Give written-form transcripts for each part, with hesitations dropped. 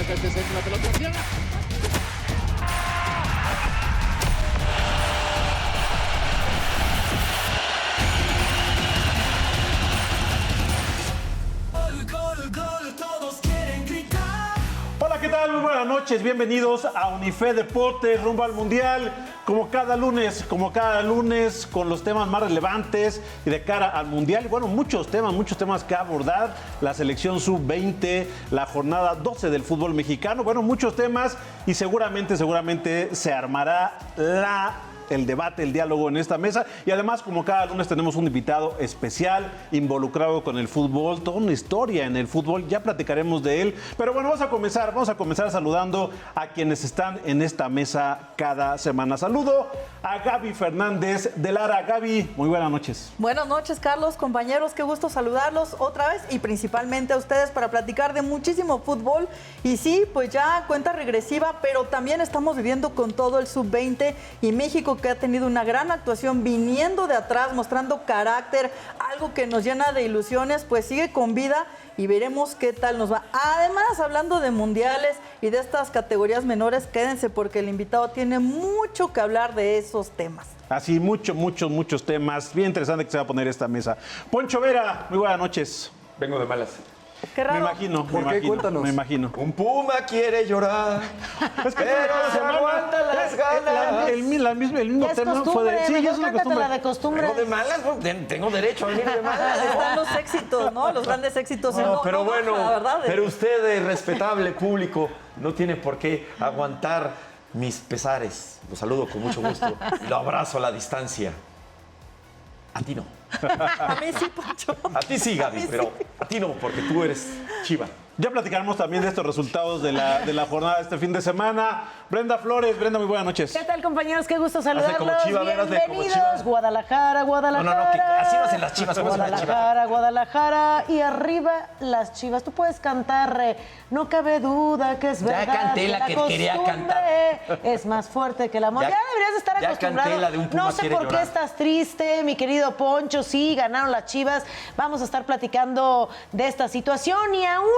toca este centro, la pelota funciona. Hola, ¿qué tal? Muy buenas noches, bienvenidos a Unife Deportes, rumbo al Mundial, como cada lunes, con los temas más relevantes y de cara al Mundial. Y bueno, muchos temas que abordar, la selección sub-20, la jornada 12 del fútbol mexicano, bueno, muchos temas y seguramente se armará el debate, el diálogo en esta mesa. Y además, como cada lunes, tenemos un invitado especial involucrado con el fútbol, toda una historia en el fútbol, ya platicaremos de él. Pero bueno, vamos a comenzar saludando a quienes están en esta mesa cada semana. Saludo a Gaby Fernández de Lara. Gaby, muy buenas noches. Buenas noches, Carlos, compañeros, qué gusto saludarlos otra vez y principalmente a ustedes para platicar de muchísimo fútbol. Y sí, pues ya cuenta regresiva, pero también estamos viviendo con todo el sub-20 y México, que ha tenido una gran actuación viniendo de atrás, mostrando carácter, algo que nos llena de ilusiones, pues sigue con vida y veremos qué tal nos va. Además, hablando de mundiales y de estas categorías menores, quédense porque el invitado tiene mucho que hablar de esos temas. Así, muchos temas. Bien interesante que se va a poner esta mesa. Poncho Vera, muy buenas noches. Vengo de malas. Qué raro. Me imagino. Un puma quiere llorar, pero se aguanta las ganas. El mismo tema fue de... Sí, ya es una costumbre. De costumbre. Vengo de malas, tengo derecho a venir de malas. Están los éxitos, ¿no? Los grandes éxitos. No, pero bueno, la verdad, pero usted, respetable público, no tiene por qué aguantar mis pesares. Lo saludo con mucho gusto y lo abrazo a la distancia. A ti no. A mí sí, Poncho. A ti sí, Gaby, pero a ti no, porque tú eres chiva. Ya platicaremos también de estos resultados de la jornada de este fin de semana. Brenda Flores, Brenda, muy buenas noches. ¿Qué tal, compañeros? Qué gusto saludarlos. Hazle como chiva, Bienvenidos. Guadalajara. No, que así no hacen las chivas. ¿Cómo hacen las chivas? Guadalajara. Y arriba las chivas. Tú puedes cantar, no cabe duda que es verdad. Ya canté la que quería cantar. Es más fuerte que el amor. Ya deberías estar acostumbrado. Canté la de un puma no sé por qué estás triste, mi querido Poncho. Sí, ganaron las chivas. Vamos a estar platicando de esta situación y aún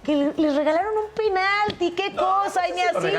que les regalaron un penalti, qué cosa, y ni así.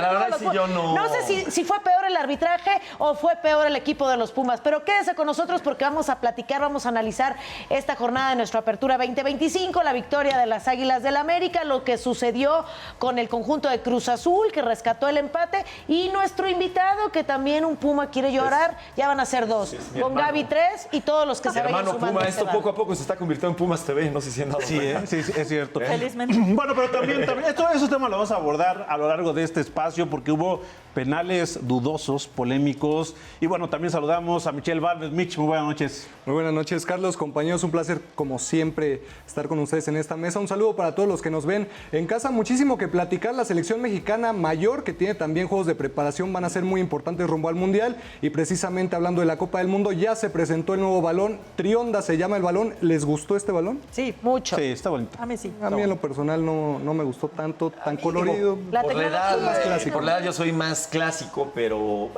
No sé si fue peor el arbitraje o fue peor el equipo de los Pumas, pero quédese con nosotros porque vamos a platicar, vamos a analizar esta jornada de nuestra Apertura 2025, la victoria de las Águilas del América, lo que sucedió con el conjunto de Cruz Azul, que rescató el empate, y nuestro invitado, que también un Puma quiere llorar, ya van a ser dos, con Gaby 3 y todos los que se vayan sumando. Puma, esto poco a poco se está convirtiendo en Pumas TV, no sé si han dado cuenta. Sí, es cierto. Felizmente. Bueno, pero también esos temas los vamos a abordar a lo largo de este espacio porque hubo penales dudosos, polémicos. Y bueno, también saludamos a Michelle Valves. Mitch, muy buenas noches. Muy buenas noches, Carlos, compañeros. Un placer, como siempre, estar con ustedes en esta mesa. Un saludo para todos los que nos ven en casa. Muchísimo que platicar. La selección mexicana mayor, que tiene también juegos de preparación, van a ser muy importantes rumbo al Mundial. Y precisamente hablando de la Copa del Mundo, ya se presentó el nuevo balón. Trionda se llama el balón. ¿Les gustó este balón? Sí, mucho. Sí, está bonito. A mí sí. A mí en lo personal no me gustó tanto, tan colorido. Por la edad, más clásico. por la edad yo soy más clásico, pero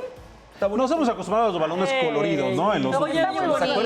Nos hemos acostumbrado a los balones coloridos, ¿no? En los Oye, Está muy por bonito.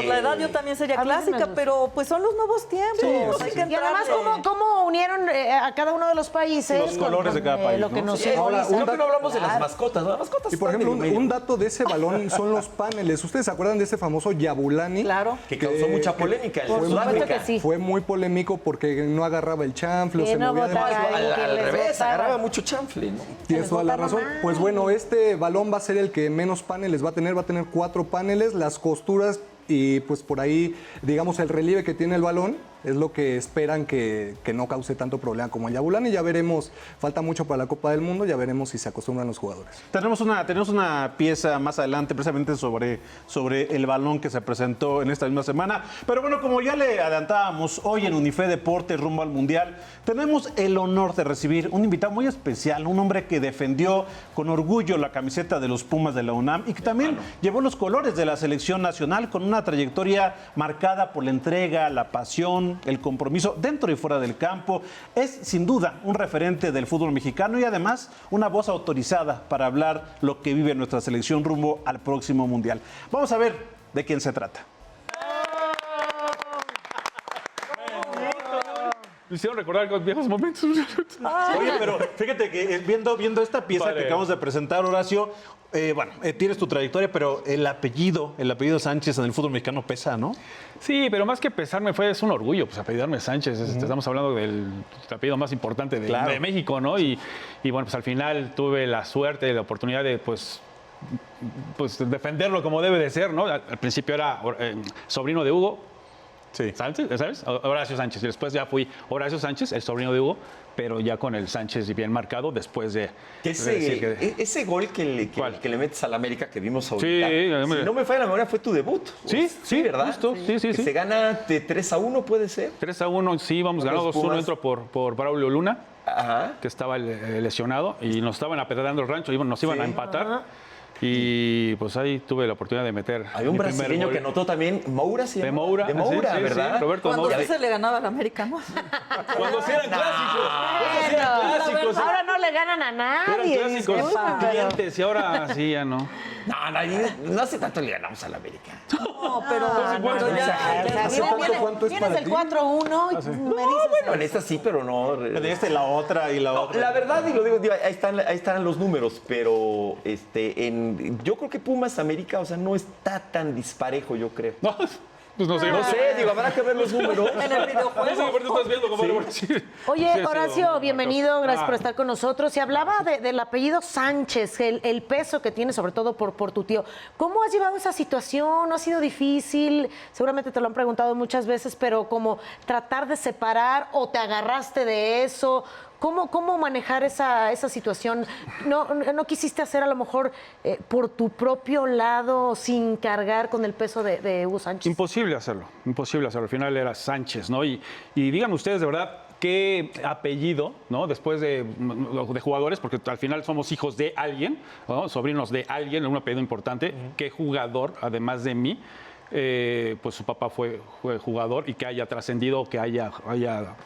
la edad yo también sería A mí sí me clásica, gusta. pero pues son los nuevos tiempos. Hay que Y además, entrarle. ¿cómo unieron a cada uno de los países? Los colores de cada país, Lo ¿no? que nos sí, Ahora, simboliza. creo que no hablamos de las mascotas, ¿no? Las mascotas Y por están ejemplo, medio- un dato de ese balón son los paneles. ¿Ustedes se acuerdan de ese famoso Yabulani? Claro. que causó mucha polémica en Por supuesto Sudáfrica. que sí. Fue muy polémico porque no agarraba el chanfle, o Que se no movía de botaba. más. que Al les revés, botaba. agarraba mucho chanfle, ¿no? Tienes toda la botaba razón. mal. Pues bueno, este balón va a ser el que menos paneles va a tener 4 paneles, las costuras y pues por ahí, digamos, el relieve que tiene el balón es lo que esperan que no cause tanto problema como el Yabulani. Ya veremos, falta mucho para la Copa del Mundo, ya veremos si se acostumbran los jugadores. Tenemos una pieza más adelante precisamente sobre el balón que se presentó en esta misma semana. Pero bueno, como ya le adelantábamos, hoy en Unife Deportes rumbo al Mundial, tenemos el honor de recibir un invitado muy especial, un hombre que defendió con orgullo la camiseta de los Pumas de la UNAM y que también llevó los colores de la selección nacional con una trayectoria marcada por la entrega, la pasión, el compromiso dentro y fuera del campo. Es sin duda un referente del fútbol mexicano y además una voz autorizada para hablar lo que vive nuestra selección rumbo al próximo Mundial. Vamos a ver de quién se trata. Me hicieron recordar con viejos momentos. Oye, pero fíjate que viendo esta pieza Padre. que acabamos de presentar, Horacio, tienes tu trayectoria, pero el apellido Sánchez en el fútbol mexicano pesa, ¿no? Sí, pero más que pesarme es un orgullo, pues apellidarme Sánchez. Estamos hablando del apellido más importante Claro. de México, ¿no? Y bueno, pues al final tuve la suerte, la oportunidad de, pues defenderlo como debe de ser, ¿no? Al principio era sobrino de Hugo Sí. Sánchez, ¿sabes? Horacio Sánchez. Y después ya fui Horacio Sánchez, el sobrino de Hugo, pero ya con el Sánchez bien marcado después de... Que decir que- ese gol que ¿Cuál? le metes al América que vimos ahorita, Sí, si no me falla la memoria, fue tu debut. Sí, sí, ¿verdad? justo. Sí. Que se gana de 3-1, puede ser. 3-1, sí, vamos ganando Los 2-1, Pumas. entró por Braulio Luna, Ajá. que estaba lesionado, y nos estaban apedrando el rancho, nos iban a empatar. Y pues ahí tuve la oportunidad de meter. Había un mi primer brasileño gol. que anotó también, Moura, ¿sí? De Moura. De Moura, sí, ¿verdad? Sí, Roberto Cuando Moura. sí se le ganaba al América, ¿no? Cuando sí eran clásicos. Esos sí eran clásicos. Ahora no le ganan a nadie. Eran clásicos disculpa, pero- clientes y ahora sí ya no. No hace tanto le ganamos al América. No, pero bueno, ya. ¿Hace cuánto es Vienes para del ti? 4-1 y me dices... Bueno, en esta sí, pero no. De la otra y la otra. La verdad, y lo digo, ahí están los números, pero yo creo que Pumas América, o sea, no está tan disparejo, yo creo. No, pues no sé. No sé, digo, habrá que ver los números. En el No sé videojuego. qué parte estás viendo, compadre. Sí. Oye, Sí, sí, Horacio, no, bienvenido, gracias Ah. por estar con nosotros. Se hablaba del apellido Sánchez, el peso que tiene, sobre todo por tu tío. ¿Cómo has llevado esa situación? ¿No ha sido difícil? Seguramente te lo han preguntado muchas veces, pero como tratar de separar o te agarraste de eso. ¿Cómo manejar esa situación? ¿No quisiste hacer a lo mejor por tu propio lado sin cargar con el peso de Hugo Sánchez? Imposible hacerlo. Al final era Sánchez, ¿no? Y digan ustedes de verdad qué apellido, ¿no? Después de jugadores, porque al final somos hijos de alguien, ¿no? Sobrinos de alguien, un apellido importante. ¿Qué jugador, además de mí? Pues su papá fue jugador y que haya trascendido o que haya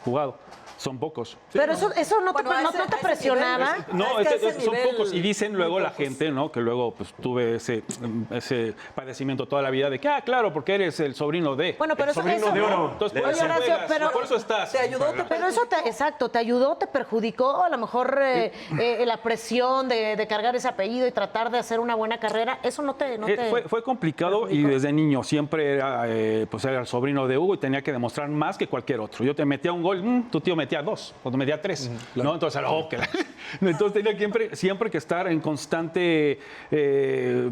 jugado. Son pocos. Pero eso no te, Bueno, a no ese- te a ese presionaba. nivel- No, Es que ese son nivel, pocos. Y dicen luego muy la pocos. gente, ¿no? Que luego pues tuve ese padecimiento toda la vida de que, claro, porque eres el sobrino de. Bueno, pero el eso- sobrino eso- de oro. Entonces, por Oye, eso Horacio, juegas, pero- por eso estás. ¿Te ayudó? Pero eso exacto, te ayudó, te perjudicó, a lo mejor la presión de cargar ese apellido y tratar de hacer una buena carrera, eso no te... Fue complicado y desde niño siempre era, pues era el sobrino de Hugo y tenía que demostrar más que cualquier otro. Yo te metía un gol, tu tío metía 2, o metía 3, ¿no? Entonces, entonces tenía siempre que estar en constante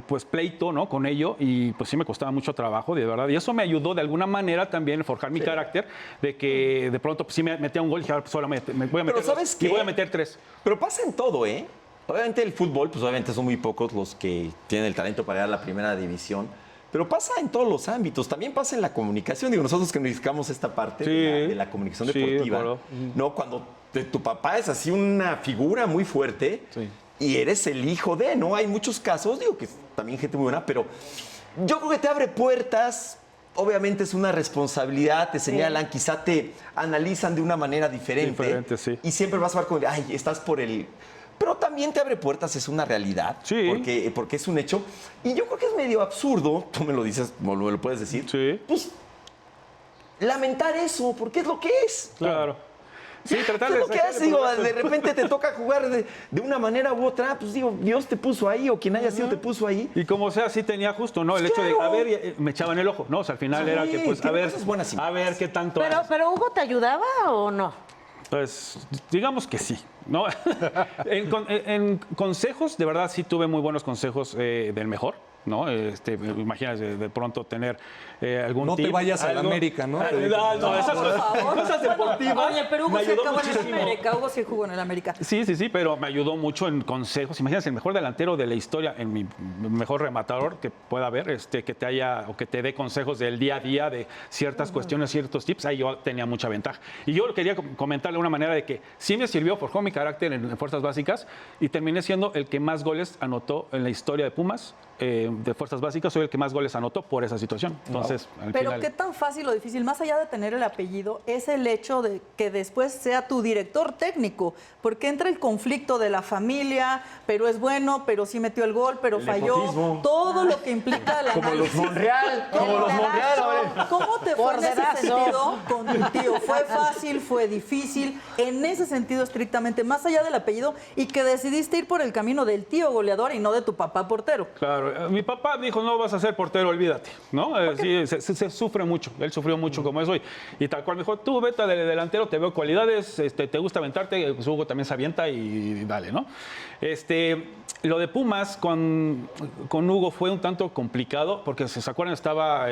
pues pleito, ¿no? Con ello y pues sí me costaba mucho trabajo, de verdad. Y eso me ayudó de alguna manera también a forjar mi carácter de que de pronto pues, sí me metía un gol y dije, pues, solamente me voy a meter ¿sabes dos, qué? y voy a meter 3. Pero pasa en todo, ¿eh? Obviamente el fútbol, pues obviamente son muy pocos los que tienen el talento para llegar a la primera división. Pero pasa en todos los ámbitos. También pasa en la comunicación. Digo, nosotros que nos dedicamos a esta parte Sí. de la comunicación Sí, de deportiva, acuerdo. ¿no? Cuando tu papá es así una figura muy fuerte Sí. y eres el hijo de, ¿no? Hay muchos casos, digo que también gente muy buena, pero yo creo que te abre puertas. Obviamente es una responsabilidad, te señalan, quizá te analizan de una manera diferente. Diferente, sí. Y siempre vas a ver como, ay, estás por el... Pero también te abre puertas, es una realidad. Sí. Porque es un hecho. Y yo creo que es medio absurdo, tú me lo dices, me lo puedes decir. Sí. Pues, lamentar eso, porque es lo que es. Claro. Sí, tratar ¿Qué de es lo que sacarle haces? Digo, provecho. de repente te toca jugar de una manera u otra, pues digo, Dios te puso ahí, o quien haya sido te puso ahí. Y como sea, sí tenía justo, ¿no? El hecho de, Claro. a ver, me echaban el ojo, ¿no? O sea, al final Sí, era que, pues, a tiene ver, cosas buenas y a ver qué tanto Pero, haces. pero Hugo, ¿te ayudaba o no? Pues, digamos que sí, ¿no? en consejos, de verdad, sí tuve muy buenos consejos del mejor, ¿no? Imagínate de pronto tener algún No te tip, vayas a la algo. América, ¿no? No, esas cosas deportivas. Oye, pero Hugo me sí ayudó acabó en el muchísimo. América. Hugo sí jugó en el América. Sí, pero me ayudó mucho en consejos. Imagínate, el mejor delantero de la historia, en mi mejor rematador que pueda haber, que te haya o que te dé consejos del día a día de ciertas cuestiones, ciertos tips, ahí yo tenía mucha ventaja. Y yo quería comentarle una manera de que sí me sirvió, forjó mi carácter en fuerzas básicas y terminé siendo el que más goles anotó en la historia de Pumas, de fuerzas básicas, soy el que más goles anotó por esa situación. Entonces, al Pero final, qué tan fácil o difícil, más allá de tener el apellido, es el hecho de que después sea tu director técnico, porque entra el conflicto de la familia, pero es bueno, pero sí metió el gol, pero falló, nepotismo. todo lo que implica la Como los Monreal, como los Monreal. ahora. ¿Cómo te fue en ese Porterazo. sentido con tu tío? ¿Fue fácil? ¿Fue difícil? En ese sentido estrictamente, más allá del apellido, y que decidiste ir por el camino del tío goleador y no de tu papá portero. claro, mi papá dijo, no vas a ser portero, olvídate, ¿no? Sí, se sufre mucho, él sufrió mucho como eso y tal cual me dijo, tú vete de delantero, te veo cualidades, te gusta aventarte, pues Hugo también se avienta y dale, ¿no? Lo de Pumas con Hugo fue un tanto complicado porque, si se acuerdan, estaba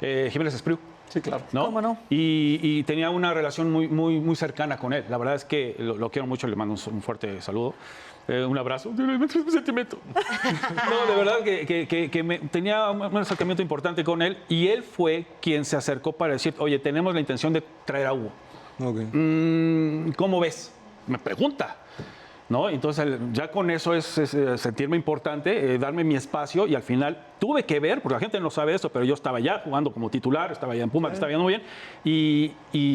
Jiménez Espriu. Sí, claro. ¿No? ¿Cómo no? Y tenía una relación muy cercana con él. La verdad es que lo quiero mucho, le mando un fuerte saludo, un abrazo. Un sentimiento. No, de verdad que tenía un acercamiento importante con él y él fue quien se acercó para decir, oye, tenemos la intención de traer a Hugo. Ok. ¿Cómo ves? Me pregunta. ¿No? Entonces, ya con eso es sentirme importante, darme mi espacio y al final tuve que ver, porque la gente no sabe eso, pero yo estaba ya jugando como titular, estaba ya en Pumas, estaba yendo muy bien y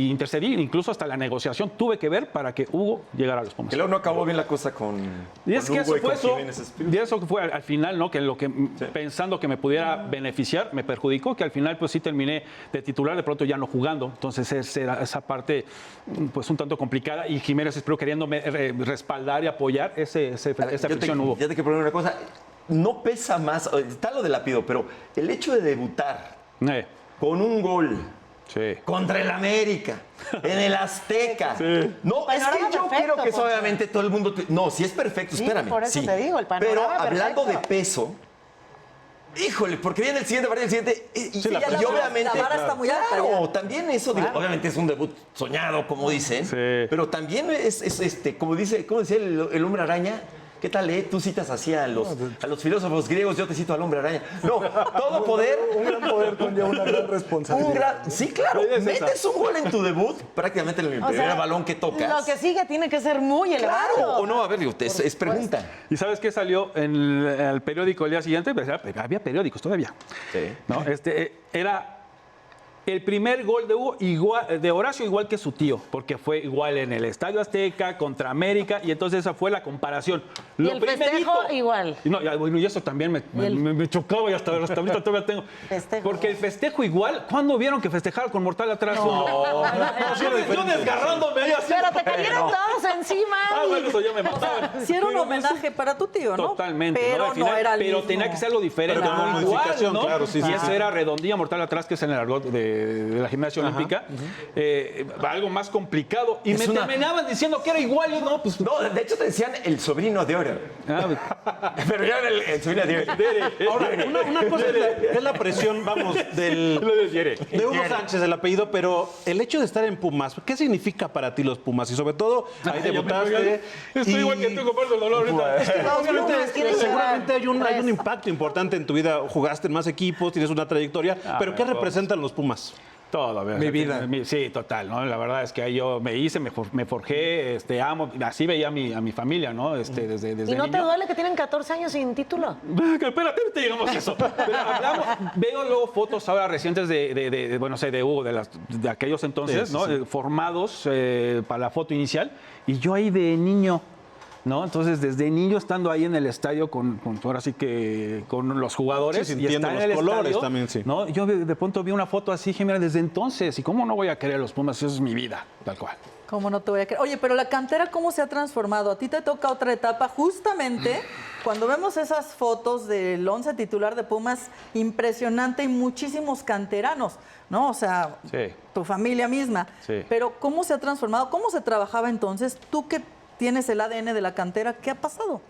intercedí, incluso hasta la negociación tuve que ver para que Hugo llegara a los Pumas. Que luego no acabó bien la cosa con Y es con que Hugo eso fue con eso, Jiménez Espriu. y eso fue al final, ¿no? Que lo que pensando que me pudiera beneficiar, me perjudicó, que al final pues sí terminé de titular, de pronto ya no jugando. Entonces esa parte pues un tanto complicada y Jiménez Espriu queriéndome respaldar y apoyar esa fricción hubo. Ya te quiero poner una cosa. No pesa más, está lo del apellido, pero el hecho de debutar con un gol Sí. contra el América, en el Azteca. No, es Panorama que yo perfecto, quiero que Poncho. obviamente todo el mundo... No, sí es perfecto, Sí, espérame. por eso sí. te digo, el panorama Pero hablando perfecto. de peso, híjole, porque viene el siguiente partido, el siguiente... Y, ya y obviamente... la vara está muy alta Claro, ya. también eso, digo, obviamente es un debut soñado, como dicen, Sí. pero también es como decía el hombre araña. ¿Qué tal, Tú citas así a los filósofos griegos, yo te cito al hombre araña. No, todo poder... Un gran poder conlleva una gran responsabilidad. Sí, claro. Metes un gol en tu debut, prácticamente el primer balón que tocas. Lo que sigue tiene que ser muy elevado. Claro, o no, a ver, digo, es pregunta. ¿Y sabes qué salió en el periódico el día siguiente? Pues, había periódicos todavía. Sí. ¿No? Era el primer gol de Hugo de Horacio igual que su tío, porque fue igual en el Estadio Azteca contra América y entonces esa fue la comparación. Y el festejo igual. Y, no, bueno, y eso también me chocaba y hasta ahorita todavía tengo. Festejo. Porque el festejo igual, ¿cuándo vieron que festejaron con Mortal atrás? Yo desgarrándome ahí así. Pero te cayeron todos encima. Bueno, eso ya me mataba. Sí era un Pero homenaje para tu tío, ¿no? Totalmente. Pero Al final, no era el pero mismo. tenía que ser algo diferente. Pero con igual, modificación, ¿no? claro, sí, y sí, eso sí. era redondilla mortal atrás, que es en el argot de la gimnasia olímpica. Algo más complicado. Y me terminaban diciendo que era igual. Y no, pues. No, de hecho te decían el sobrino de oro. Pero ya era el sobrino de oro. Ahora, una cosa es la presión, vamos, de Hugo Sánchez, el apellido, pero el hecho de estar en Pumas, ¿qué significa para ti los Pumas? Y sobre todo, ahí debutaste. Estoy igual que tú, comparto el dolor ahorita. Obviamente, Pumas, ¿quieres seguramente llegar? hay un impacto importante en tu vida. Jugaste en más equipos, tienes una trayectoria, pero ¿qué representan los Pumas? Todo, Mi vida. Sí, total, ¿no? La verdad es que ahí yo me hice, me forjé, amo, así veía a mi familia, ¿no? Desde ¿Y no te niño. duele que tienen 14 años sin título? Espérate, te llegamos a eso. Pero veo luego fotos ahora recientes bueno, sé, de Hugo, de aquellos entonces, Sí, ¿no? sí. Formados para la foto inicial. Y yo ahí de niño, ¿no? Entonces, desde niño estando ahí en el estadio ahora sí que con los jugadores. Sí, sintiendo estar los en el colores estadio, también, sí. ¿no? Yo de pronto vi una foto así, mira, desde entonces. ¿Y cómo no voy a querer a los Pumas? Eso es mi vida, tal cual. ¿Cómo no te voy a creer? Oye, pero la cantera, ¿cómo se ha transformado? A ti te toca otra etapa. Justamente cuando vemos esas fotos del 11 titular de Pumas, impresionante y muchísimos canteranos, ¿no? O sea, Sí. tu familia misma. Sí. Pero ¿cómo se ha transformado? ¿Cómo se trabajaba entonces? Tú que tienes el ADN de la cantera, ¿qué ha pasado?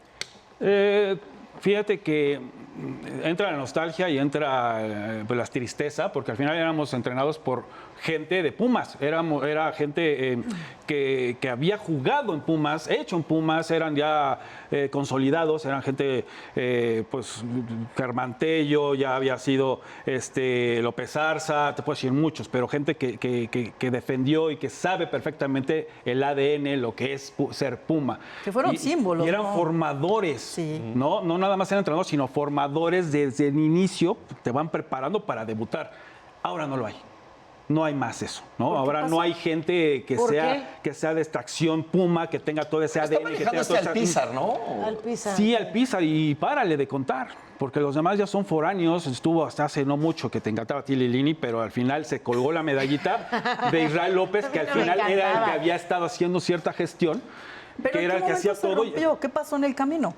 Fíjate que entra la nostalgia y entra pues, la tristeza, porque al final éramos entrenados por gente de Pumas, era gente que había jugado en Pumas, hecho en Pumas, eran ya consolidados, eran gente, pues, Carmantello, ya había sido López Arza, te puedo decir muchos, pero gente que defendió y que sabe perfectamente el ADN, lo que es ser Puma. Que fueron símbolos, Y eran ¿no? formadores, Sí. ¿no? No nada más ser entrenador, sino formadores desde el inicio, te van preparando para debutar. Ahora no lo hay. No hay más eso, ¿no? Ahora no hay gente que sea de extracción Puma, que tenga todo ese Está ADN. Que tenga manejándose toda al esa- Pizar, ¿no? Al Pizarro. Sí, al Pizar y párale de contar, porque los demás ya son foráneos. Estuvo hasta hace no mucho que te encantaba Tililini, pero al final se colgó la medallita de Israel López, que al A mí no me final era el encantaba. que había estado haciendo cierta gestión, Pero que ¿en era qué el que hacía momento se todo. rompió? ¿Qué pasó en el camino?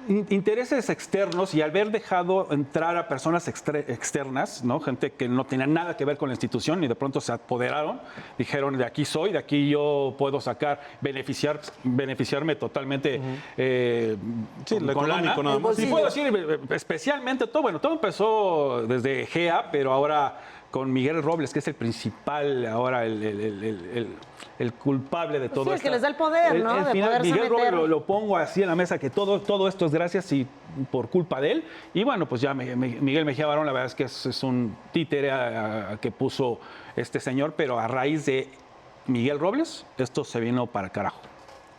Intereses externos y al haber dejado entrar a personas externas, ¿no? Gente que no tenía nada que ver con la institución y de pronto se apoderaron, dijeron de aquí soy, de aquí yo puedo sacar, beneficiarme totalmente Sí, lo económico nada más. Sí, puedo decir especialmente todo, bueno, todo empezó desde GEA, pero ahora con Miguel Robles, que es el principal, ahora el culpable de todo sí, el esto. que les da el poder, ¿no? De poderse Miguel Robles meter. lo pongo así en la mesa, que todo esto es gracias y por culpa de él. Y bueno, pues ya Miguel Mejía Barón, la verdad es que es un títere que puso este señor, pero a raíz de Miguel Robles, esto se vino para el carajo.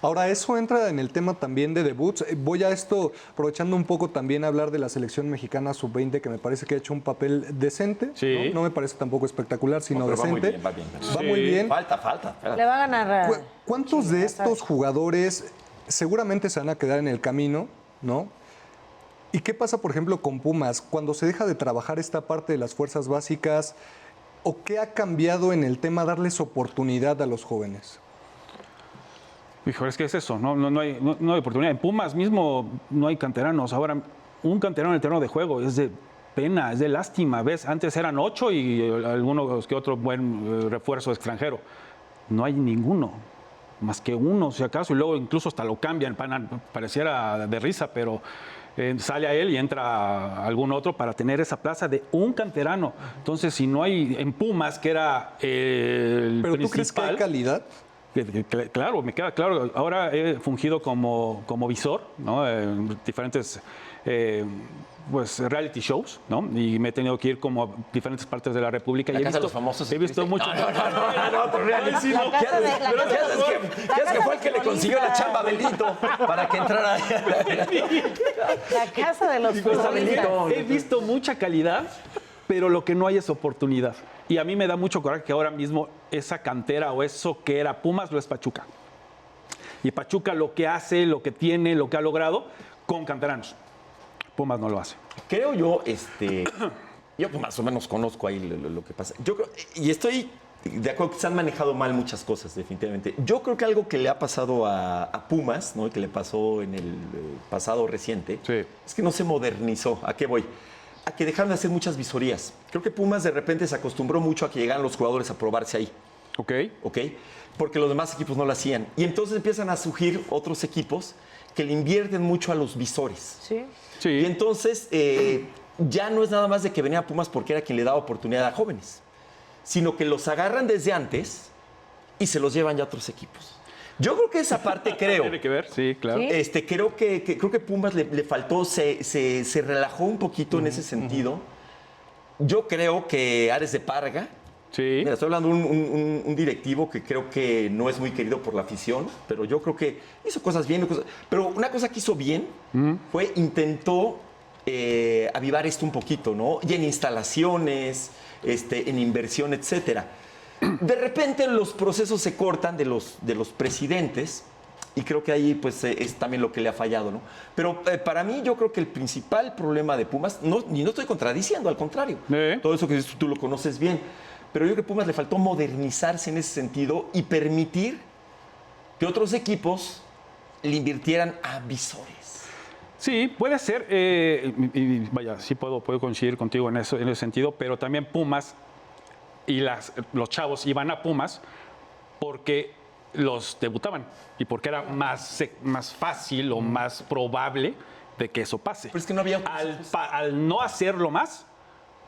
Ahora, eso entra en el tema también de debuts. Voy a esto, aprovechando un poco también a hablar de la selección mexicana sub-20, que me parece que ha hecho un papel decente. Sí. No me parece tampoco espectacular, sino Pero va muy decente. bien, va bien. Va muy bien. Falta. Le va a ganar. ¿Cuántos de estos jugadores seguramente se van a quedar en el camino, no? ¿Y qué pasa, por ejemplo, con Pumas? Cuando se deja de trabajar esta parte de las fuerzas básicas, ¿o qué ha cambiado en el tema darles oportunidad a los jóvenes? Hijo, es que es eso, no hay oportunidad. En Pumas mismo no hay canteranos. Ahora, un canterano en el terreno de juego es de pena, es de lástima. ¿Ves? Antes eran 8 y algunos que otro buen refuerzo extranjero. No hay ninguno, más que uno, si acaso, y luego incluso hasta lo cambian, pareciera de risa, pero sale a él y entra algún otro para tener esa plaza de un canterano. Entonces, si no hay en Pumas, que era el ¿Pero principal... tú crees que hay calidad? Claro, me queda claro. Ahora he fungido como visor, ¿no? En diferentes pues, reality shows, ¿no? Y me he tenido que ir como a diferentes partes de la República. La y Casa de los Famosos, He visto mucho. No, otro reality. ¿Qué haces que fue el que le consiguió la chamba a Belito para que entrara? La casa de los futbolistas. He visto mucha calidad, pero lo que no hay es oportunidad. Y a mí me da mucho coraje que ahora mismo esa cantera o eso que era Pumas lo es Pachuca. Y Pachuca lo que hace, lo que tiene, lo que ha logrado con canteranos. Pumas no lo hace. Creo yo, yo pues más o menos conozco ahí lo que pasa. Yo creo, y estoy de acuerdo que se han manejado mal muchas cosas, definitivamente. Yo creo que algo que le ha pasado a Pumas, ¿no? Que le pasó en el pasado reciente, Sí. es que no se modernizó. ¿A qué voy? A que dejaron de hacer muchas visorías. Creo que Pumas de repente se acostumbró mucho a que llegaran los jugadores a probarse ahí. ¿Ok? ¿Ok? Porque los demás equipos no lo hacían. Y entonces empiezan a surgir otros equipos que le invierten mucho a los visores. Sí. Sí. Y entonces ya no es nada más de que venía a Pumas porque era quien le daba oportunidad a jóvenes, sino que los agarran desde antes y se los llevan ya a otros equipos. Yo creo que esa parte Tiene que ver, sí, claro. Sí. creo que Pumas le faltó, se relajó un poquito en ese sentido. Yo creo que Ares de Parga, Sí. mira, estoy hablando de un directivo que creo que no es muy querido por la afición, pero yo creo que hizo cosas bien. Pero una cosa que hizo bien fue intentó avivar esto un poquito, ¿no? Y en instalaciones, en inversión, etcétera. De repente los procesos se cortan de los presidentes y creo que ahí pues es también lo que le ha fallado, ¿no? Pero para mí yo creo que el principal problema de Pumas, no estoy contradiciendo, al contrario. Todo eso que dices tú lo conoces bien. Pero yo creo que a Pumas le faltó modernizarse en ese sentido y permitir que otros equipos le invirtieran a visores. Sí, puede ser. Y vaya, sí puedo coincidir contigo en ese sentido, pero también Pumas y los chavos iban a Pumas porque los debutaban y porque era más fácil o más probable de que eso pase. Pero es que no había otros al no hacerlo más,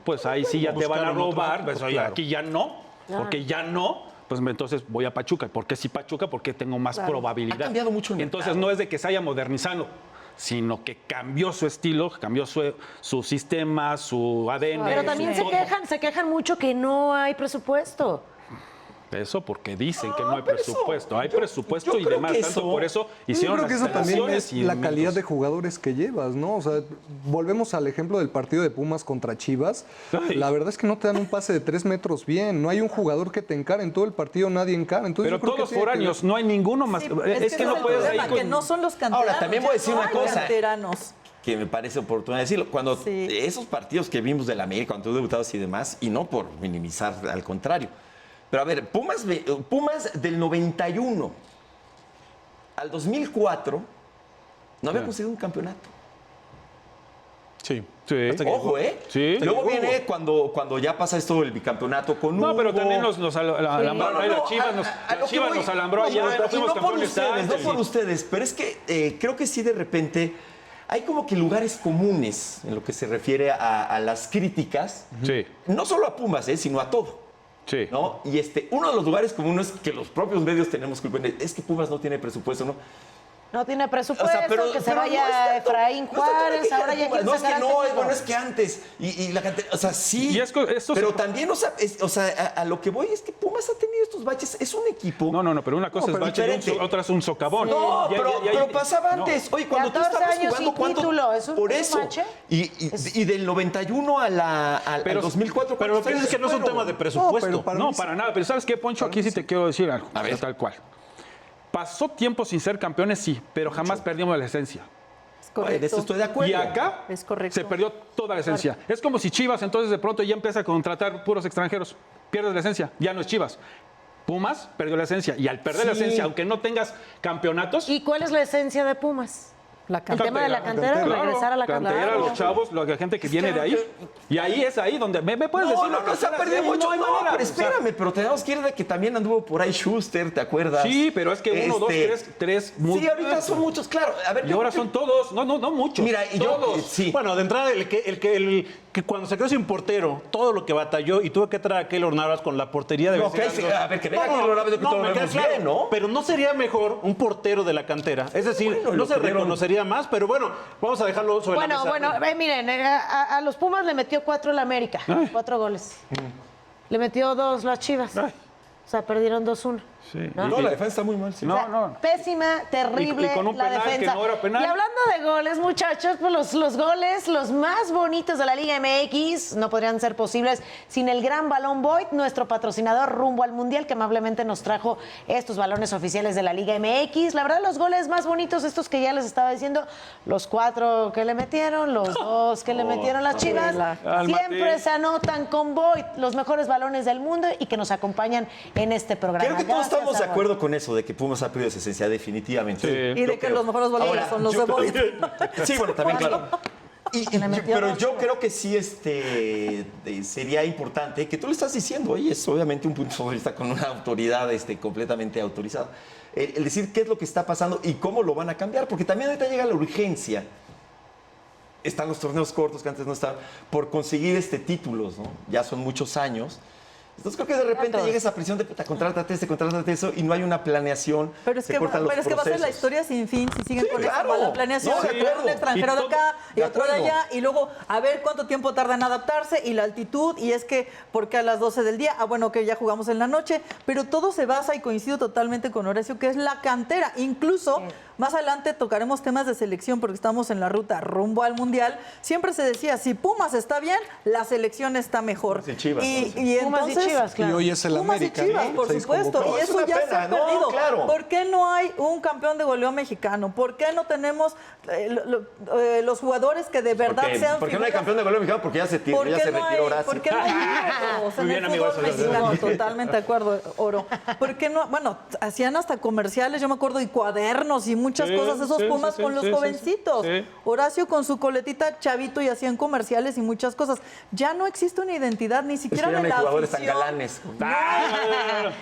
pues ahí sí ya te van a robar, pues, oye, aquí ya no, porque ya no, pues entonces voy a Pachuca. ¿Por qué sí Pachuca? Porque tengo más probabilidad. Ha cambiado mucho el Entonces mercado. no es de que se haya modernizado, sino que cambió su estilo, cambió su sistema, su ADN. Pero también todo. se quejan mucho que no hay presupuesto. Eso porque dicen que no hay pero eso, presupuesto. Hay presupuesto yo y creo demás. que Tanto eso- por eso Yo hicieron creo que las eso también instalaciones es y la elementos. calidad de jugadores que llevas, ¿no? O sea, volvemos al ejemplo del partido de Pumas contra Chivas. Ay. La verdad es que no te dan un pase de 3 metros bien. No hay un jugador que te encara en todo el partido, nadie encara. Entonces, Pero yo creo que todos tiene que ver- foráneos, no hay ninguno más. Sí, es que ese no el puedes ahí problema, que no son los canteranos. Ahora, también voy a ya decir no una hay cosa. canteranos. Que me parece oportuno decirlo. Cuando Sí. esos partidos que vimos del América, cuando tú debutados y demás, y no por minimizar, al contrario. Pero a ver, Pumas del 91 al 2004 no había conseguido un campeonato. Sí. Sí. Ojo, ¿eh? Sí. Luego viene cuando ya pasa esto del bicampeonato con Hugo. No, pero también nos alambró. ahí las Chivas a lo que Chivas voy- nos alambró no, y ya bueno, fuimos y no por campeones ustedes, no antes, por y- ustedes, pero es que creo que sí de repente hay como que lugares comunes en lo que se refiere a las críticas, Sí, no solo a Pumas, sino a todo. sí. ¿No? Y uno de los lugares comunes que los propios medios tenemos culpa es que Pumas no tiene presupuesto, ¿no? No tiene presupuesto, O sea, que se pero vaya no es tanto- Efraín no es tanto una Juárez, queja ahora de ya Pumas. quieren No, es que sacar al no, técnico. bueno, es que antes. Y la cantera, o sea, sí. Y esto pero se- también, o sea, a lo que voy es que Pumas ha tenido estos baches. Es un equipo. No, pero una cosa No, es pero bache y diferente. otra es un socavón. No, Ya- ya- pero pasaba no. antes. Oye, cuando tú 14 estabas años jugando, sin ¿cuánto? título, ¿es un- Por es un eso. bache? Y del 91 al Pero- 2004. Pero lo que ¿cuántos es que no es un años tema de fueron? presupuesto. pero para No, mí sí. para nada. Pero ¿sabes qué, Poncho? Aquí sí te quiero decir algo. A ver. Tal cual. Pasó tiempo sin ser campeones, sí, pero jamás perdimos la esencia. Es Oye, correcto. de eso estoy de acuerdo. Y acá Es correcto. se perdió toda la esencia. Es como si Chivas entonces de pronto ya empieza a contratar puros extranjeros. Pierdes la esencia, ya no es Chivas. Pumas perdió la esencia. Y al perder la Sí. esencia, aunque no tengas campeonatos, ¿Y cuál es la esencia de Pumas? La El cantera. tema de la cantera, claro, regresar a la cantera, cantera. los chavos, la gente que viene de ahí. Y ahí es ahí donde me puedes decir. lo que se ha quieras, perdido ahí mucho. hay No, manera. pero O sea, espérame, pero tenemos que ir de que también anduvo por ahí Schuster, ¿te acuerdas? Sí, pero es que uno, dos, tres. Sí, ahorita son muchos, claro. A ver, Y ahora son todos. No muchos. Mira, y yo. todos. Sí. Bueno, de entrada, el que cuando se quedó sin portero, todo lo que batalló y tuvo que traer a Keylor Navas con la portería de No, que a ver, que venga Keylor Navas, de que todo lo me queda vemos claro, bien, ¿no? Pero no sería mejor un portero de la cantera. Es decir, Bueno, no lo se tuvieron. reconocería más, pero bueno, vamos a dejarlo sobre la mesa. Bueno, miren, a los Pumas le metió 4 el América, 4 goles. Le metió 2 las Chivas. Ay. O sea, perdieron 2-1. Sí. ¿no? No, la defensa está muy mal, sí. No, O sea, no. Pésima, terrible Y con un la penal que defensa. no era penal. Y hablando de goles, muchachos, pues los goles, los más bonitos de la Liga MX, no podrían ser posibles sin el gran balón Void, nuestro patrocinador rumbo al Mundial, que amablemente nos trajo estos balones oficiales de la Liga MX. La verdad, los goles más bonitos, estos que ya les estaba diciendo, los 4 que le metieron, los 2 que le metieron las Chivas, siempre Cálmate. se anotan con Void, los mejores balones del mundo y que nos acompañan en este programa. Creo que todos Gracias, estamos de Void. acuerdo con eso, de que Pumas ha perdido esa esencia, definitivamente. Sí. Y de que los mejores balones Ahora, son los yo- de Void. Sí, bueno, también, claro. Que le metió Pero dos, yo ¿no? creo que sí sería importante, que tú le estás diciendo, y es obviamente un punto de vista con una autoridad completamente autorizada, el decir qué es lo que está pasando y cómo lo van a cambiar, porque también ahorita llega la urgencia. Están los torneos cortos que antes no estaban, por conseguir títulos, ¿no? Ya son muchos años. Entonces creo que de repente Datos. llega esa presión de puta, contrátate eso, y no hay una planeación. Pero es se que, cortan los va a ser la procesos. historia sin fin si siguen Sí, con claro. esa mala planeación. No, de Traer acuerdo. un extranjero Y de todo- acá y de otro de acuerdo. allá y luego a ver cuánto tiempo tarda en adaptarse y la altitud y es que porque a las 12 del día, bueno, que ya jugamos en la noche, pero todo se basa y coincido totalmente con Horacio que es la cantera. Incluso más adelante tocaremos temas de selección porque estamos en la ruta rumbo al Mundial. Siempre se decía, si Pumas está bien, la selección está mejor. Pumas y Chivas, y Pumas y entonces, Chivas, claro. Y hoy es el Pumas y América, Chivas, ¿no? por 6 supuesto, convocados. y Es eso una ya se pena, ha no, perdido. claro. ¿Por qué no hay un campeón de goleo mexicano? ¿Por qué no tenemos los jugadores que de verdad sean ¿Por qué no hay figuras? campeón de goleo mexicano? Porque ya se, ¿Por ya qué se no retiró hay, Horacio. ¿por qué no hay ídolos en Muy bien, el amigo, fútbol eso es mexicano? Totalmente de acuerdo, Oro. ¿Por qué no? Bueno, hacían hasta comerciales, yo me acuerdo, y cuadernos y muchas Sí, cosas, esos sí, Pumas sí, con sí, los sí, jovencitos. sí. Horacio con su coletita chavito y hacían comerciales y muchas cosas. Ya no existe una identidad, ni Es que siquiera ya no de hay la jugadores tan afición. galanes.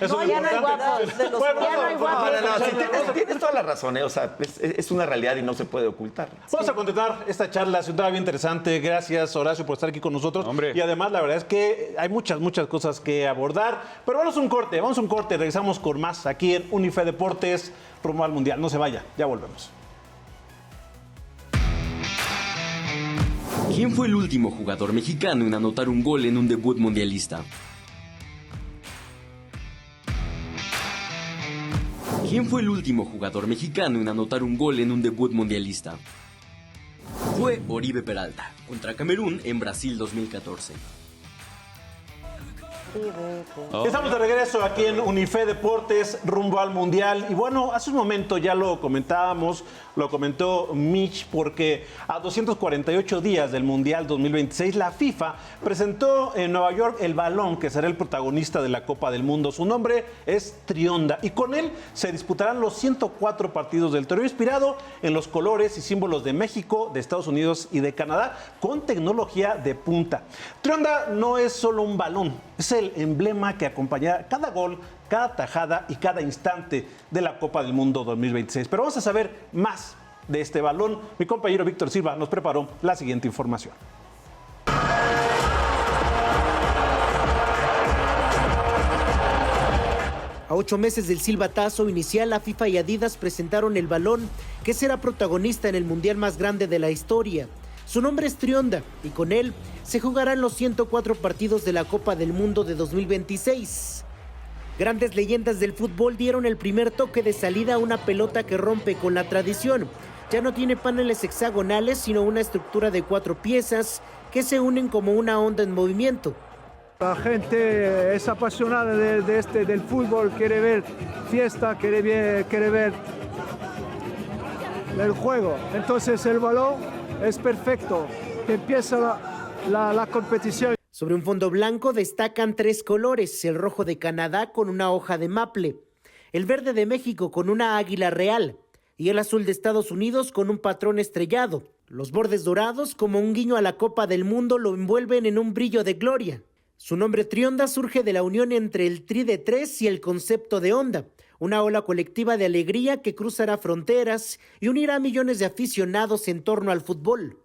Eso No es hay lo una importante. igualdad de los Bueno, Ya no hay guapos. No, sí, tienes toda la razón, o sea, es una realidad y no se puede ocultar. Vamos a continuar esta charla, es una bien interesante. Gracias, Horacio, por estar aquí con nosotros. Hombre. Y además, la verdad es que hay muchas cosas que abordar. Pero vamos a un corte, regresamos con más aquí en Unife Deportes, rumbo al Mundial. No se vaya, ya volvemos. ¿Quién fue el último jugador mexicano en anotar un gol en un debut mundialista? ¿Quién fue el último jugador mexicano en anotar un gol en un debut mundialista? Fue Oribe Peralta, contra Camerún en Brasil 2014. Estamos de regreso aquí en Unife Deportes, rumbo al Mundial. Y bueno, hace un momento ya lo comentábamos, lo comentó Mitch, porque a 248 días del Mundial 2026, la FIFA presentó en Nueva York el balón que será el protagonista de la Copa del Mundo. Su nombre es Trionda y con él se disputarán los 104 partidos del torneo, inspirado en los colores y símbolos de México, de Estados Unidos y de Canadá, con tecnología de punta. Trionda no es solo un balón, es el emblema que acompañará cada gol, cada tajada y cada instante de la Copa del Mundo 2026. Pero vamos a saber más de este balón. Mi compañero Víctor Silva nos preparó la siguiente información. A 8 meses del silbatazo inicial, la FIFA y Adidas presentaron el balón que será protagonista en el mundial más grande de la historia. Su nombre es Trionda y con él se jugarán los 104 partidos de la Copa del Mundo de 2026. Grandes leyendas del fútbol dieron el primer toque de salida a una pelota que rompe con la tradición. Ya no tiene paneles hexagonales, sino una estructura de 4 piezas que se unen como una onda en movimiento. La gente es apasionada del fútbol, quiere ver fiesta, quiere ver el juego. Entonces el balón es perfecto, que empieza la competición. Sobre un fondo blanco destacan 3 colores, el rojo de Canadá con una hoja de maple, el verde de México con una águila real y el azul de Estados Unidos con un patrón estrellado. Los bordes dorados, como un guiño a la Copa del Mundo, lo envuelven en un brillo de gloria. Su nombre Trionda surge de la unión entre el tri de 3 y el concepto de onda, una ola colectiva de alegría que cruzará fronteras y unirá a millones de aficionados en torno al fútbol.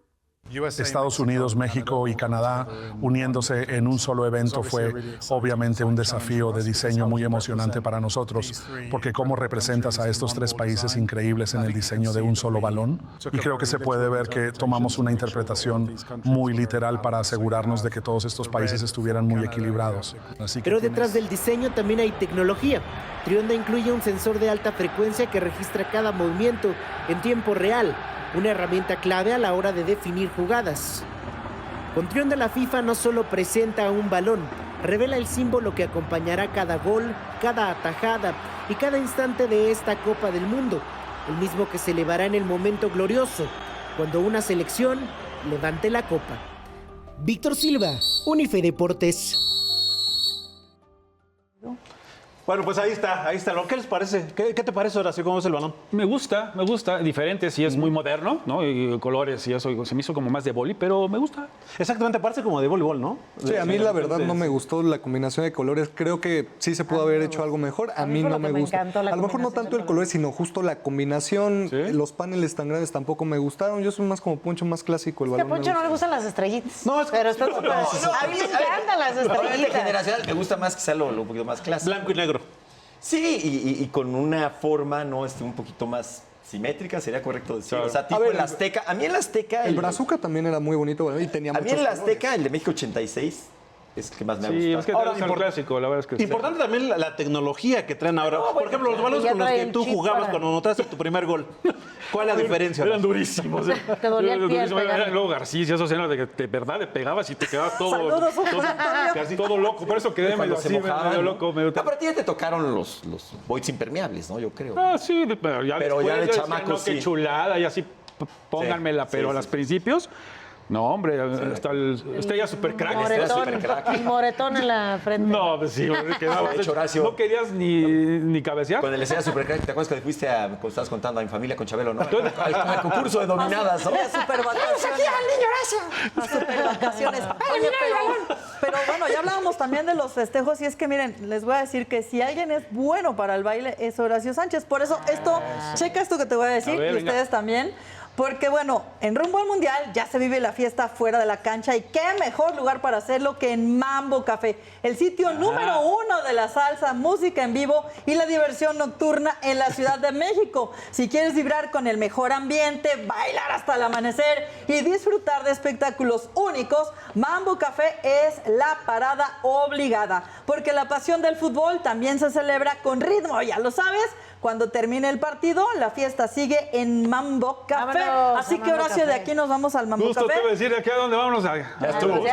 Estados Unidos, México y Canadá uniéndose en un solo evento fue obviamente un desafío de diseño muy emocionante para nosotros, porque cómo representas a estos 3 países increíbles en el diseño de un solo balón. Y creo que se puede ver que tomamos una interpretación muy literal para asegurarnos de que todos estos países estuvieran muy equilibrados. Pero detrás del diseño también hay tecnología. Trionda incluye un sensor de alta frecuencia que registra cada movimiento en tiempo real, una herramienta clave a la hora de definir jugadas. Con Trionda, la FIFA no solo presenta un balón, revela el símbolo que acompañará cada gol, cada atajada y cada instante de esta Copa del Mundo, el mismo que se elevará en el momento glorioso, cuando una selección levante la copa. Víctor Silva, Unife Deportes. Bueno, pues ahí está. ¿Qué les parece? ¿Qué te parece, Horacio? ¿Cómo es el balón? Me gusta, diferente, sí es muy moderno, ¿no? Y colores y eso, se me hizo como más de boli, pero me gusta. Exactamente, parece como de voleibol, ¿no? Sí, a mí la verdad no me gustó la combinación de colores. Creo que sí se pudo haber hecho algo mejor. A mí no me gusta. A lo mejor no tanto el color, sino justo la combinación. ¿Sí? Los paneles tan grandes tampoco me gustaron. Yo soy más como Poncho, más clásico. El balón. A Poncho no le gustan las estrellitas. No, es que... Pero está súper... A mí me encantan las estrellitas. Generacional me gusta más que sea lo un poquito más clásico. Blanco y negro. Sí, y con una forma, ¿no? Un poquito más simétrica, sería correcto decir. Claro. O sea, tipo el Azteca. A mí el Azteca... El Brazuca también era muy bonito y tenía muchos colores. A mí el Azteca, el de México 86... es el que más me ha gustado. Sí, es que ahora es clásico, la verdad es que importante también la tecnología que traen ahora. Por ejemplo, los balones con los que tú jugabas cuando anotaste tu primer gol. ¿Cuál es la diferencia? Eran durísimos. Te dolía el pie. Luego García, esos eran de que de verdad le pegabas y te quedabas todo... Saludos, casi todo loco. Por eso quedé medio así, medio loco. No, pero a ti ya te tocaron los voids impermeables, ¿no? Yo creo. Ah, sí, pero ya de chamaco, sí. Qué chulada, y así pónganmela, pero a los principios... No, hombre, hasta el Estrella Supercrack. El moretón en la frente. No, pues sí, quedaba hecho, Horacio. No querías ni cabecear. Con el Estrella Supercrack, ¿te acuerdas que fuiste cuando estabas contando a mi familia con Chabelo, no? Al concurso de dominadas, ¿no? Super vacaciones. Super vacaciones. Oye, pero bueno, ya hablábamos también de los festejos y es que miren, les voy a decir que si alguien es bueno para el baile es Horacio Sánchez. Por eso checa esto que te voy a decir y ustedes también. Porque bueno, en rumbo al Mundial ya se vive la fiesta fuera de la cancha y qué mejor lugar para hacerlo que en Mambo Café, el sitio número 1 de la salsa, música en vivo y la diversión nocturna en la Ciudad de México. Si quieres vibrar con el mejor ambiente, bailar hasta el amanecer y disfrutar de espectáculos únicos, Mambo Café es la parada obligada, porque la pasión del fútbol también se celebra con ritmo, ya lo sabes, Cuando termine el partido, la fiesta sigue en Mambo Café. Vámonos, Así a que, Mambo Horacio, de Café. aquí nos vamos al Mambo Justo te Café. iba a decir de aquí a dónde vamos. Ya estuvo. No,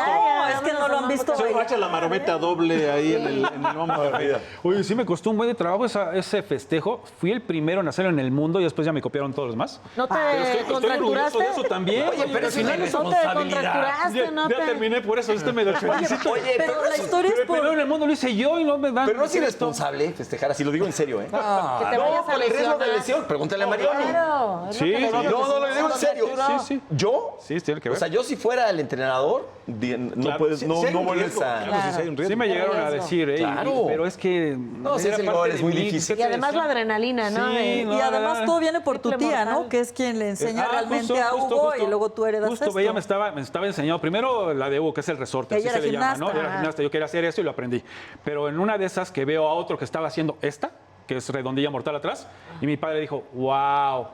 es que no lo han visto. Se echa la marometa doble ahí en el Mambo Café. Oye, sí me costó un buen de trabajo ese festejo. Fui el primero en hacerlo en el mundo y después ya me copiaron todos los demás. ¿No te Estoy orgulloso contracturaste? de eso también. Oye, pero es una ¿No te contracturaste? Ya terminé por eso. Me lo felicito. Oye, Pero la historia Pero es el primero en el mundo lo hice yo y no me dan. Pero no es irresponsable festejar así, lo digo en serio, ¿eh? Que te No, vayas a por el riesgo de lesionar. lesión. Pregúntale a Marioni. Claro. Sí, No, lo digo en serio. Sí. ¿Yo? Sí, tiene que ver. O sea, yo si fuera el entrenador, no Claro, puedes, sí, no, sí hay no un vuelves riesgo, a... claro, sí, sí hay un riesgo. Sí me llegaron a riesgo. decir, Claro. pero es que... No, si es el gol, es muy difícil. Y además la adrenalina, ¿no? Sí, De- no, Y además todo viene por tu Triple tía, ¿no? mortal. Que es quien le enseña realmente justo, a Hugo justo. y luego tú heredas Justo, esto. ella me estaba enseñando primero la de Hugo, que es el resorte, Ella así era se le llama, ¿no? gimnasta. Yo era gimnasta, yo quería hacer esto y lo aprendí. Pero en una de esas que veo a otro que estaba haciendo esta, que es redondilla mortal atrás, y mi padre dijo, wow,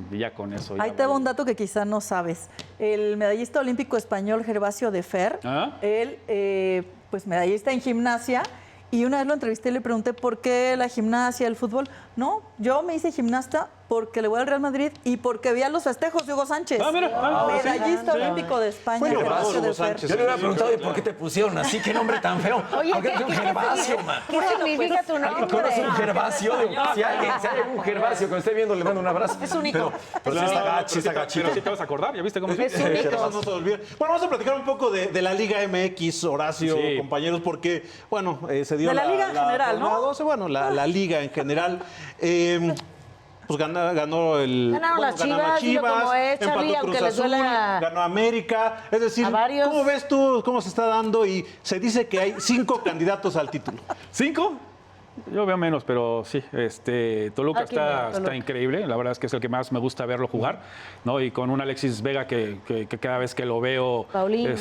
y ya con eso. ya Ahí te va voy. un dato que quizá no sabes. El medallista olímpico español Gervasio de Fer, ¿Ah? él, pues medallista en gimnasia, y una vez lo entrevisté y le pregunté por qué la gimnasia, el fútbol. No, yo me hice gimnasta porque le voy al Real Madrid y porque vi a los festejos de Hugo Sánchez. Ah, mira. Medallista olímpico de España, Bueno, Gervasio Hugo de Fer. Sánchez. Yo le hubiera preguntado, ¿y por qué te pusieron así? ¿Qué nombre tan feo? Oye, Aunque es un Gervasio, man. ¿qué significa tu ¿Alguien conoce un nombre? Gervasio? Si alguien sabe un Gervasio que me esté viendo, le mando un abrazo. Es único. Pero sí está gacho, está Pero gachito. sí te vas a acordar, ¿ya viste cómo Es único. No se olviden. Bueno, vamos a platicar un poco de la Liga MX, Horacio, Sí. compañeros, porque, bueno, se dio De la Liga en general, ¿no? jornada 12, bueno, la Liga en general. Pues ganó el. Ganaron las ganaron Chivas, dilo como es, empató Charlie, Cruz aunque les Azul, duela ganó América. Es decir, a varios. ¿cómo ves tú cómo se está dando? Y se dice que hay 5 candidatos al título. ¿5? Yo veo menos, pero sí. Toluca Aquí veo, está Toluca. increíble. La verdad es que es el que más me gusta verlo jugar, ¿no? Y con un Alexis Vega que cada vez que lo veo. Paulinho.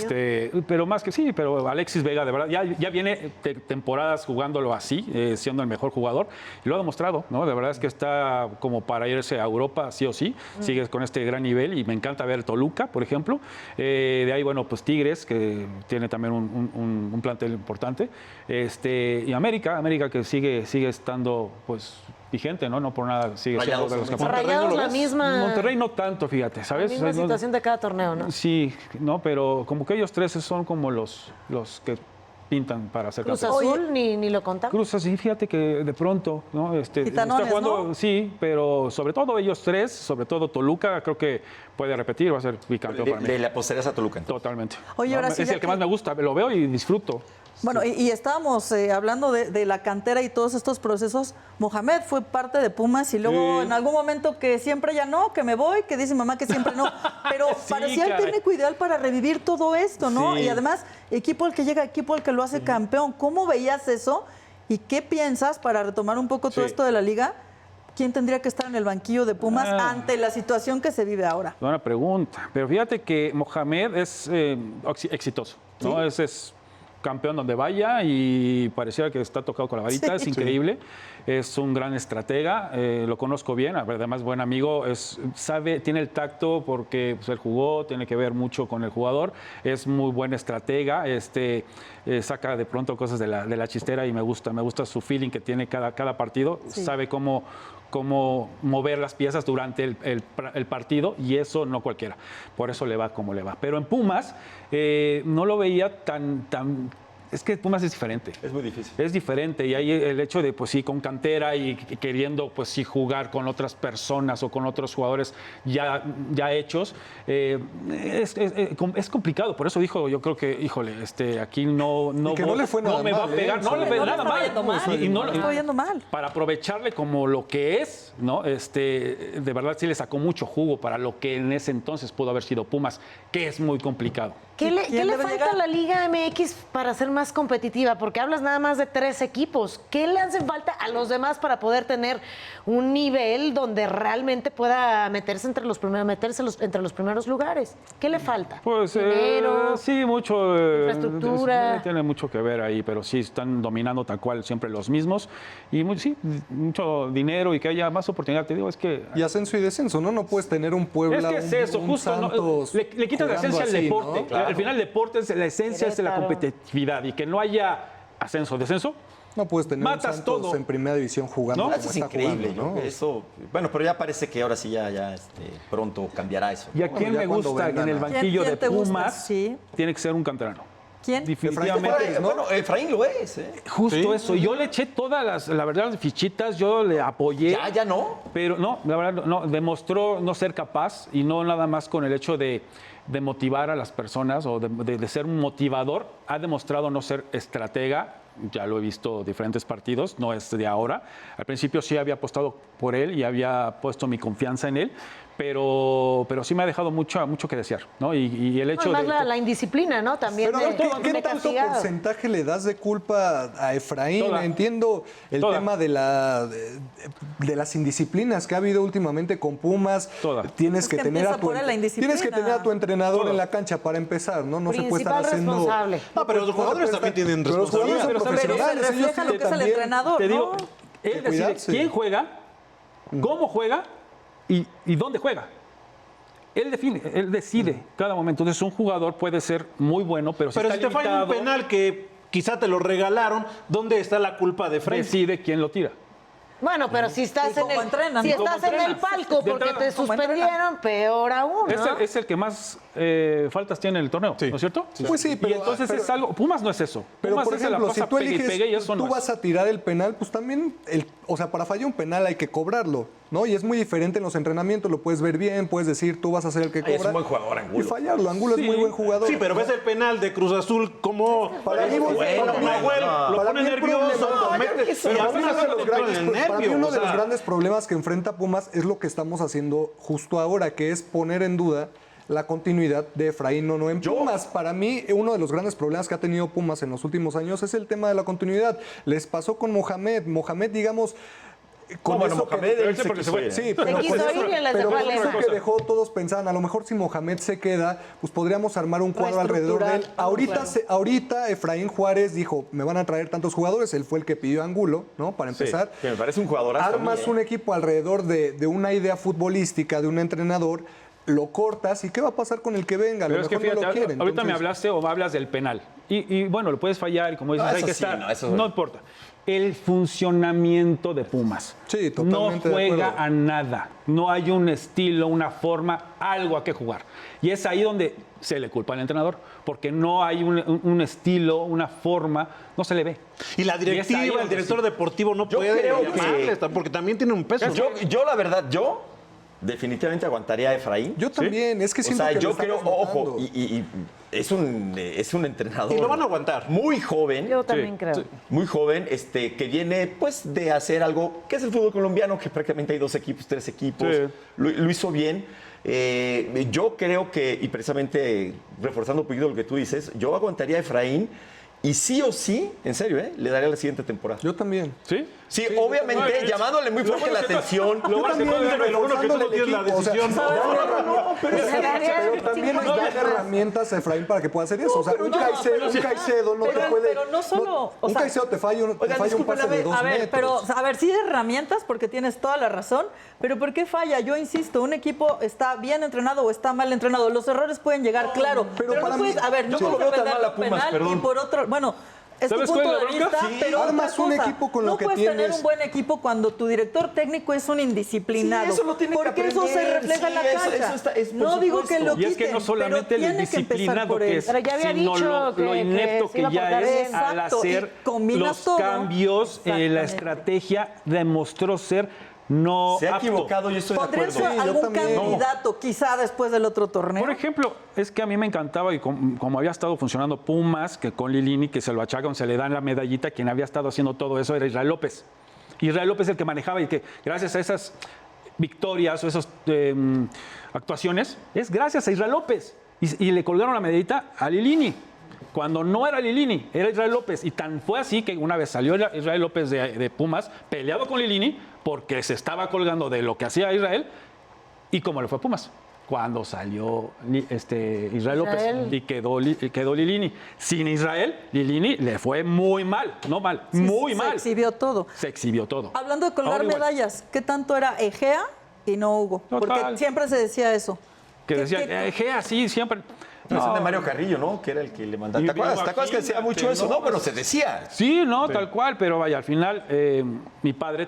Pero más que sí, pero Alexis Vega, de verdad, ya viene temporadas jugándolo así, siendo el mejor jugador. Y lo ha demostrado, ¿no? De verdad es que está como para irse a Europa, sí o sí. Sigues con este gran nivel y me encanta ver Toluca, por ejemplo. De ahí, bueno, pues Tigres, que tiene también un plantel importante. Y América que sigue estando pues vigente, ¿no? No por nada sigue siendo Rayados de los que también. Rayados ¿no lo la ves? misma. Monterrey no tanto, fíjate, La ¿sabes? misma O sea, no- situación de cada torneo, ¿no? Sí, no, pero como que ellos tres son como los que pintan para ser Cruz campeones. Azul ni lo contamos. Cruz así, fíjate que de pronto, ¿no? Titanones, está jugando, ¿no? sí, pero sobre todo ellos tres, sobre todo Toluca, creo que puede repetir, va a ser bicampeón para mí. Le apostarías a Toluca. Totalmente. Oye, ahora sí, es ya el que que- más me gusta, lo veo y disfruto. Bueno, y estábamos hablando de la cantera y todos estos procesos. Mohamed fue parte de Pumas y luego Sí. en algún momento que siempre ya no, que me voy, que dice mamá que siempre no. Pero Sí, parecía el caray. técnico ideal para revivir todo esto, ¿no? Sí. Y además, equipo al que llega, equipo al que lo hace campeón. ¿Cómo veías eso? ¿Y qué piensas para retomar un poco todo Sí. esto de la liga? ¿Quién tendría que estar en el banquillo de Pumas ante la situación que se vive ahora? Buena pregunta. Pero fíjate que Mohamed es exitoso, ¿no? Es campeón donde vaya y pareciera que está tocado con la varita, es increíble. Es un gran estratega, lo conozco bien, además buen amigo, tiene el tacto porque pues, él jugó, tiene que ver mucho con el jugador, es muy buen estratega, saca de pronto cosas de la chistera y me gusta su feeling que tiene cada partido, sabe cómo mover las piezas durante el partido y eso no cualquiera. Por eso le va como le va. Pero en Pumas no lo veía tan... Es que Pumas es diferente. Es muy difícil. Es diferente y hay el hecho de, pues sí, con cantera y queriendo, pues sí, jugar con otras personas o con otros jugadores ya hechos, es complicado. Por eso dijo, yo creo que, híjole, aquí no que no le fue nada me va a mal, pegar, no le fue No le nada estaba mal. yendo mal, Y no le estaba yendo mal. Para aprovecharle como lo que es, ¿no? De verdad sí le sacó mucho jugo para lo que en ese entonces pudo haber sido Pumas, que es muy complicado. ¿Qué le ¿Quién debe falta llegar? a la Liga MX para ser más competitiva? Porque hablas nada más de 3 equipos. ¿Qué le hace falta a los demás para poder tener un nivel donde realmente pueda meterse entre los primeros lugares? ¿Qué le falta? Pues Dinero, sí, mucho. infraestructura. Tiene mucho que ver ahí, pero sí están dominando tal cual siempre los mismos. Y mucho dinero y que haya más oportunidad. Te digo, es que. Y ascenso y descenso, ¿no? No puedes tener un Puebla, Es que es eso, un justo. ¿no? Santos Le quitas la jugando esencia al así, deporte. ¿no? Al final, el deporte es la esencia es de la Querétaro. competitividad y que no haya ascenso, descenso. No puedes tener Matas un Santos todo. en primera división jugando ¿No? como Eso es está increíble, jugando, ¿no? Eso, bueno, pero ya parece que ahora sí ya pronto cambiará eso. ¿Y a quién ya me cuando gusta vengan en el a- banquillo ¿Quién de te gusta? Pumas? Sí. Tiene que ser un canterano. ¿Quién? Definitivamente. Bueno, Efraín lo es, ¿eh? Justo eso. Yo le eché la verdad, las fichitas, yo le apoyé. Ya no. Pero no, la verdad, no, demostró no ser capaz y no nada más con el hecho de motivar a las personas o de ser un motivador. Ha demostrado no ser estratega. Ya lo he visto en diferentes partidos, no es de ahora. Al principio sí había apostado por él y había puesto mi confianza en él, pero sí me ha dejado mucho que desear, ¿no? Y el hecho Además, de... la indisciplina, ¿no? También Pero a ver, ¿qué de tanto castigado. porcentaje le das de culpa a Efraín? Toda. Entiendo el Toda. tema de las indisciplinas que ha habido últimamente con Pumas. Toda. Tienes Es que que tener empieza por la indisciplina. tienes que tener a tu entrenador Toda. en la cancha para empezar, ¿no? No se puede estar Principal haciendo. responsable. No, pero los jugadores también tienen Pero los jugadores son responsabilidad. Pero se profesionales, ellos refleja lo que es el también- entrenador, Te digo, ¿no? él que decide cuidarse. quién juega, cómo juega y dónde juega. Él decide cada momento. Entonces, un jugador puede ser muy bueno, pero si Pero está si te falla un limitado, penal que quizá te lo regalaron, ¿dónde está la culpa de Efraín? decide quién lo tira. Bueno, pero si estás ¿Y cómo en el, entrenan? si ¿Y cómo estás en el entrenas? palco De porque entrada, te ¿cómo suspendieron, peor aún, ¿no? Es el que más faltas tiene en el torneo, ¿no es cierto? Pues sí, pero- y entonces pero- es algo. Pumas no es eso. Pero, Pumas por es se la ejemplo, si pasa tú pegue y eliges, pegue y eso tú no vas es. a tirar el penal, pues también, o sea, para fallar un penal hay que cobrarlo, ¿no? Y es muy diferente en los entrenamientos, lo puedes ver bien, puedes decir, tú vas a ser el que Ay, cobra. es un buen jugador, Angulo. Y fallarlo, Angulo es muy buen jugador. Sí, pero ves el penal de Cruz Azul como Para mí, Nahuel lo para pone mí el nervioso, problema- lo mete, Pero y al uno final de se los le grandes- pone el para mí nervio. uno o de los sea, grandes problemas que enfrenta Pumas es lo que estamos haciendo justo ahora, que es poner en duda la continuidad de Efraín Nono en Pumas. Para mí, uno de los grandes problemas que ha tenido Pumas en los últimos años es el tema de la continuidad. Les pasó con Mohamed. Mohamed, digamos... Bueno, eso que- Mohamed, él se porque quiso se fue. ir, ¿eh? Sí, pero quiso con eso- ir y les pero dejó con eso lejos. que dejó, todos pensaban, a lo mejor si Mohamed se queda, pues podríamos armar un cuadro alrededor de él. Ahorita Efraín Juárez dijo, me van a traer tantos jugadores, él fue el que pidió a Angulo, ¿no? Para Sí, empezar. que me parece un jugadorazo. Armas un equipo alrededor de una idea futbolística, de un entrenador, lo cortas y ¿qué va a pasar con el que venga? A lo Pero es que mejor no fíjate, lo quieren. ahorita me Entonces, hablaste o me hablas del penal. Y bueno, lo puedes fallar y como dices, No, hay eso que sí, estar. no, eso- No importa. El funcionamiento de Pumas. Sí, No totalmente de juega acuerdo. a nada. No hay un estilo, una forma, algo a que jugar. Y es ahí donde se le culpa al entrenador, porque no hay un estilo, una forma, no se le ve. Y la Y es ahí directiva, el donde director sí. deportivo no Yo puede creo que- llamarles, porque también tiene un peso. Yo, la verdad, yo definitivamente aguantaría a Efraín. yo también, es que O siento sea, que yo lo creo, estamos ojo, notando. y es un entrenador. Y lo van a aguantar. Muy joven. Yo también creo. sí. Muy joven, que viene pues de hacer algo que es el fútbol colombiano, que prácticamente hay 2 equipos, 3 equipos. Sí. Lo hizo bien. Yo creo que, y precisamente reforzando un poquito lo que tú dices, yo aguantaría a Efraín y sí o sí, en serio, le daría la siguiente temporada. Yo también. ¿Sí? Sí, obviamente, llamándole muy fuerte la atención. Lo bueno es que también, todavía- pero bueno que tú no tienes la decisión. Pero también es darle herramientas a Efraín para que pueda hacer eso. O sea, un Caicedo no te puede... pero no solo, o un sea, Caicedo te falla un disculpen, pase de 2 A ver, metros. pero, a ver, sí herramientas, porque tienes toda la razón, pero ¿por qué falla? Yo insisto, un equipo está bien entrenado o está mal entrenado. Los errores pueden llegar, claro, pero pero para no puedes, mí- a ver, no yo no puedes lo veo tan defender mal a un Pumas, penal y perdón. por otro, bueno, es tu ¿Sabes punto cuál es de la bronca? vista, Sí. pero Armas otra un cosa, equipo con lo no que puedes tener tienes. un buen equipo cuando tu director técnico es un indisciplinado. Sí, eso lo tiene que porque eso se aprender, refleja en la sí, eso cancha. está- es por no digo que supuesto. lo Y quiten, es que no solamente pero el tiene que empezar indisciplinado por que él. es, Pero ya había sino dicho lo que inepto se que iba a ya portar es bien. al Exacto, y hacer combinas los todo. cambios. La Exactamente. estrategia demostró ser no Se ha apto. equivocado y estoy de ¿Pondrías acuerdo. yo algún también. candidato quizá después del otro torneo? Por ejemplo, es que a mí me encantaba y como había estado funcionando Pumas, que con Lilini, que se lo achacan, se le dan la medallita, quien había estado haciendo todo eso era Israel López. Israel López es el que manejaba y que gracias a esas victorias o esas actuaciones, es gracias a Israel López. Y le colgaron la medallita a Lilini. Cuando no era Lilini, era Israel López. Y tan fue así que una vez salió Israel López de Pumas, peleado con Lilini, porque se estaba colgando de lo que hacía Israel, y como le fue a Pumas. Cuando salió Israel López y quedó Lilini. Sin Israel, Lilini le fue muy mal, no mal, Sí, muy se mal. exhibió todo. Se exhibió todo. Hablando de colgar Ahora igual. medallas, ¿qué tanto era Egea y no Hugo? Total. Porque siempre se decía eso. Que ¿Qué- decían, qué- Egea, sí, siempre. No, de Mario Carrillo, ¿no? Que era el que le mandaba. ¿Te acuerdas? ¿Te acuerdas que decía mucho eso? No, pero se decía. Sí, no, tal cual, pero vaya, al final mi padre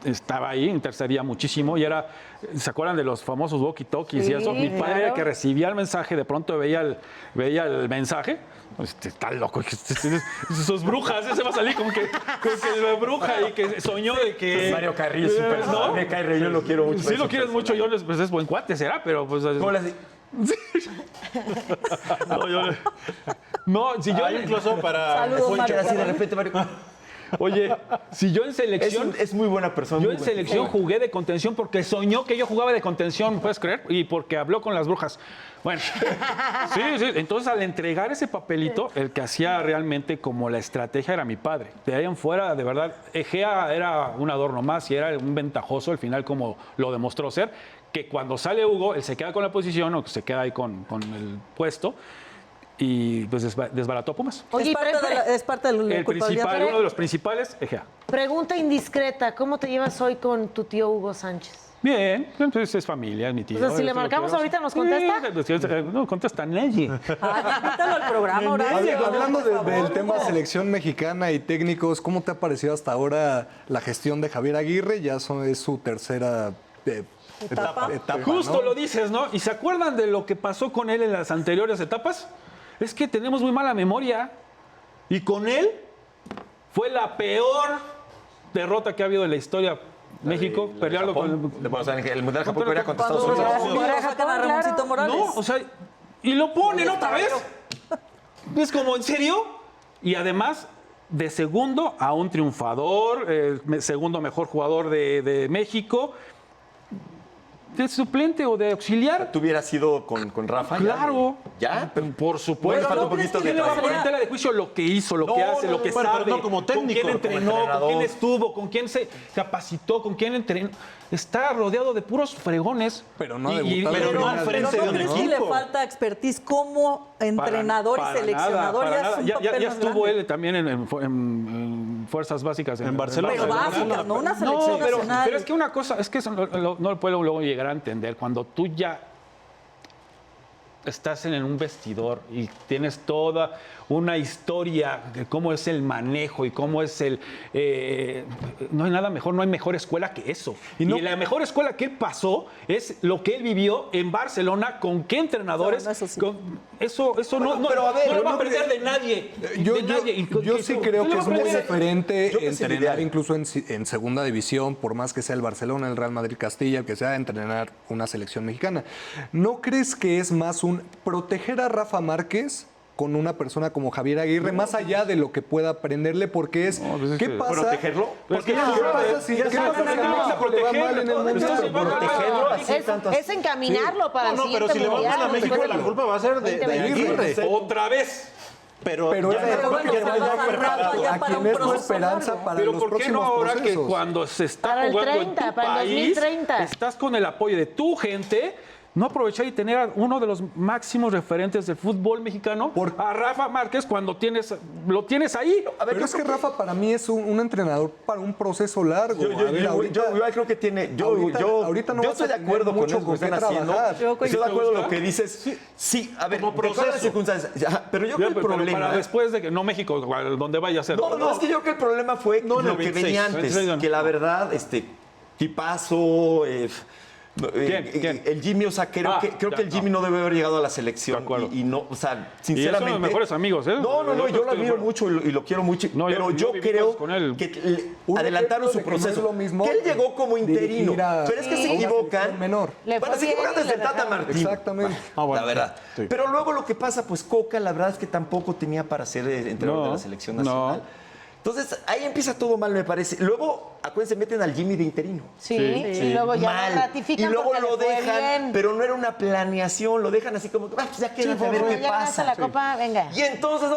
estaba ahí, intercedía muchísimo y era, ¿se acuerdan de los famosos walkie-talkies y eso? Mi padre era el que recibía el mensaje, de pronto veía el mensaje. Está loco, sus brujas, ese va a salir como que la bruja y que soñó de que... Mario Carrillo, súper, ¿no? Me cae re, yo lo quiero mucho. Sí, lo quieres mucho, yo pues es buen cuate, será, pero pues... ¿Cómo le haces? No, si yo incluso para... Saludos, Mario. Así de repente, Mario... Oye, si yo en selección... Es muy buena persona. Yo en selección jugué de contención porque soñó que yo jugaba de contención, ¿puedes creer? Y porque habló con las brujas. Bueno, sí. Entonces, al entregar ese papelito, el que hacía realmente como la estrategia era mi padre. De ahí en fuera, de verdad, Egea era un adorno más y era un ventajoso al final, como lo demostró ser, que cuando sale Hugo, él se queda con la posición o se queda ahí con el puesto. Y pues desbarató a Pumas. Oye, es parte del El principal, uno de los principales, Egea. Pregunta indiscreta, ¿cómo te llevas hoy con tu tío Hugo Sánchez? Bien, entonces es familia, es mi tío. O sea, si le marcamos ahorita, ¿nos contesta? Sí, no contesta nadie. Invítalo al programa, Horacio. Hablando por favor. del tema selección mexicana y técnicos, ¿cómo te ha parecido hasta ahora la gestión de Javier Aguirre? Ya es su tercera etapa. Justo ¿no? lo dices, ¿no? ¿Y se acuerdan de lo que pasó con él en las anteriores etapas? Es que tenemos muy mala memoria. Y con él fue la peor derrota que ha habido en la historia. México, pelearlo con el Mundial de Japón era contra Estados Unidos. Cuando sacan a Ramoncito Morales. No, o sea, y lo ponen otra vez. Es como, ¿en serio? Y además, de segundo a un triunfador, segundo mejor jugador de México, de suplente o de auxiliar. ¿Tú hubieras ido con Rafa? Claro. ¿Ya? Pero por supuesto. Bueno, falta un poquito de le va a poner en tela de juicio lo que hizo, lo que hace, lo que pero sabe, no como técnico, con quién entrenó, como con quién entrenador. estuvo, con quién se capacitó, con quién entrenó. Está rodeado de puros fregones. Pero no Y- debutado pero en no una al Pero frente ¿no de un crees que le equipo. falta expertise como entrenador y seleccionador? Para Ya es nada. un Ya papel más estuvo grande. él también en fuerzas básicas En Barcelona. Pero básicas, no una selección No, nacional. pero es que una cosa, es que eso no lo puedo luego llegar a entender. Cuando tú ya estás en un vestidor y tienes toda una historia de cómo es el manejo y cómo es no hay nada mejor, no hay mejor escuela que eso. Y la mejor escuela que él pasó es lo que él vivió en Barcelona, con qué entrenadores. No, eso sí. Eso no pero a ver, no lo va a no, aprender de nadie. Yo Y sí tú, creo ¿qué que le es va a muy aprender? diferente Creo que es el entrenar ideal. incluso en segunda división, por más que sea el Barcelona, el Real Madrid, Castilla, el que sea, entrenar una selección mexicana. ¿No crees que es más un proteger a Rafa Márquez con una persona como Javier Aguirre, más allá de lo que pueda aprenderle? Porque es, pues es ¿qué que pasa? ¿Protegerlo? Pues Porque es que ¿qué ya pasa si ya qué sabes, pasa si no a vas a México le va mal en el protegerlo, Mundial? entonces, Protegerlo así tanto. Es encaminarlo para el No, pero siguiente si le va mundial, mal a México, después la culpa va a ser de Aguirre. Otra vez. Pero Pero ya es- creo que ya pero va Rafa preparado. ya ¿A para quién un es tu proceso esperanza largo. para Pero los ¿por qué no próximos ahora que procesos? cuando se está Para el jugando 30, en tu para el país, 2030. estás con el apoyo de tu gente, no aprovechar y tener a uno de los máximos referentes del fútbol mexicano, a Rafa Márquez, cuando lo tienes ahí? Pero es que Rafa para mí es un entrenador para un proceso largo. Yo creo que tiene. ahorita no yo vas a estoy de tener acuerdo con mucho eso que con están qué haciendo. trabajar. Estoy de acuerdo con lo que dices. Sí, a ver, Como de todas las proceso. circunstancias. Ya, pero yo creo que el Pero problema. para después de que no México, donde vaya a ser. No, es que yo creo que el problema fue No, en lo el que 26. venía antes. 26, Que la verdad, tipazo. ¿Quién? El Jimmy, o sea, creo que el Jimmy no debe haber llegado a la selección. De acuerdo. Y no, o sea, Y sinceramente. son los mejores amigos, ¿eh? No, yo lo estoy de admiro acuerdo. mucho y lo quiero mucho. No, pero yo yo viví creo con él. que Un adelantaron ejemplo su de que no es proceso. lo mismo Que él llegó como interino. dirigir a- Pero es que a se una equivocan. selección menor. Le Bueno, fue se bien equivocan y desde le Tata dejaron. Martín. Exactamente. La verdad. Pero luego lo que pasa, pues Coca, la verdad es que tampoco tenía para ser entrenador de la selección nacional. Entonces, ahí empieza todo mal, me parece. Luego, acuérdense, meten al Jimmy de interino. Sí, y luego ya Mal. lo ratifican y luego porque lo le fue dejan, bien. pero no era una planeación, lo dejan así como, pues ya quédate a ver qué Ya ganaste pasa. la copa, venga. Y entonces,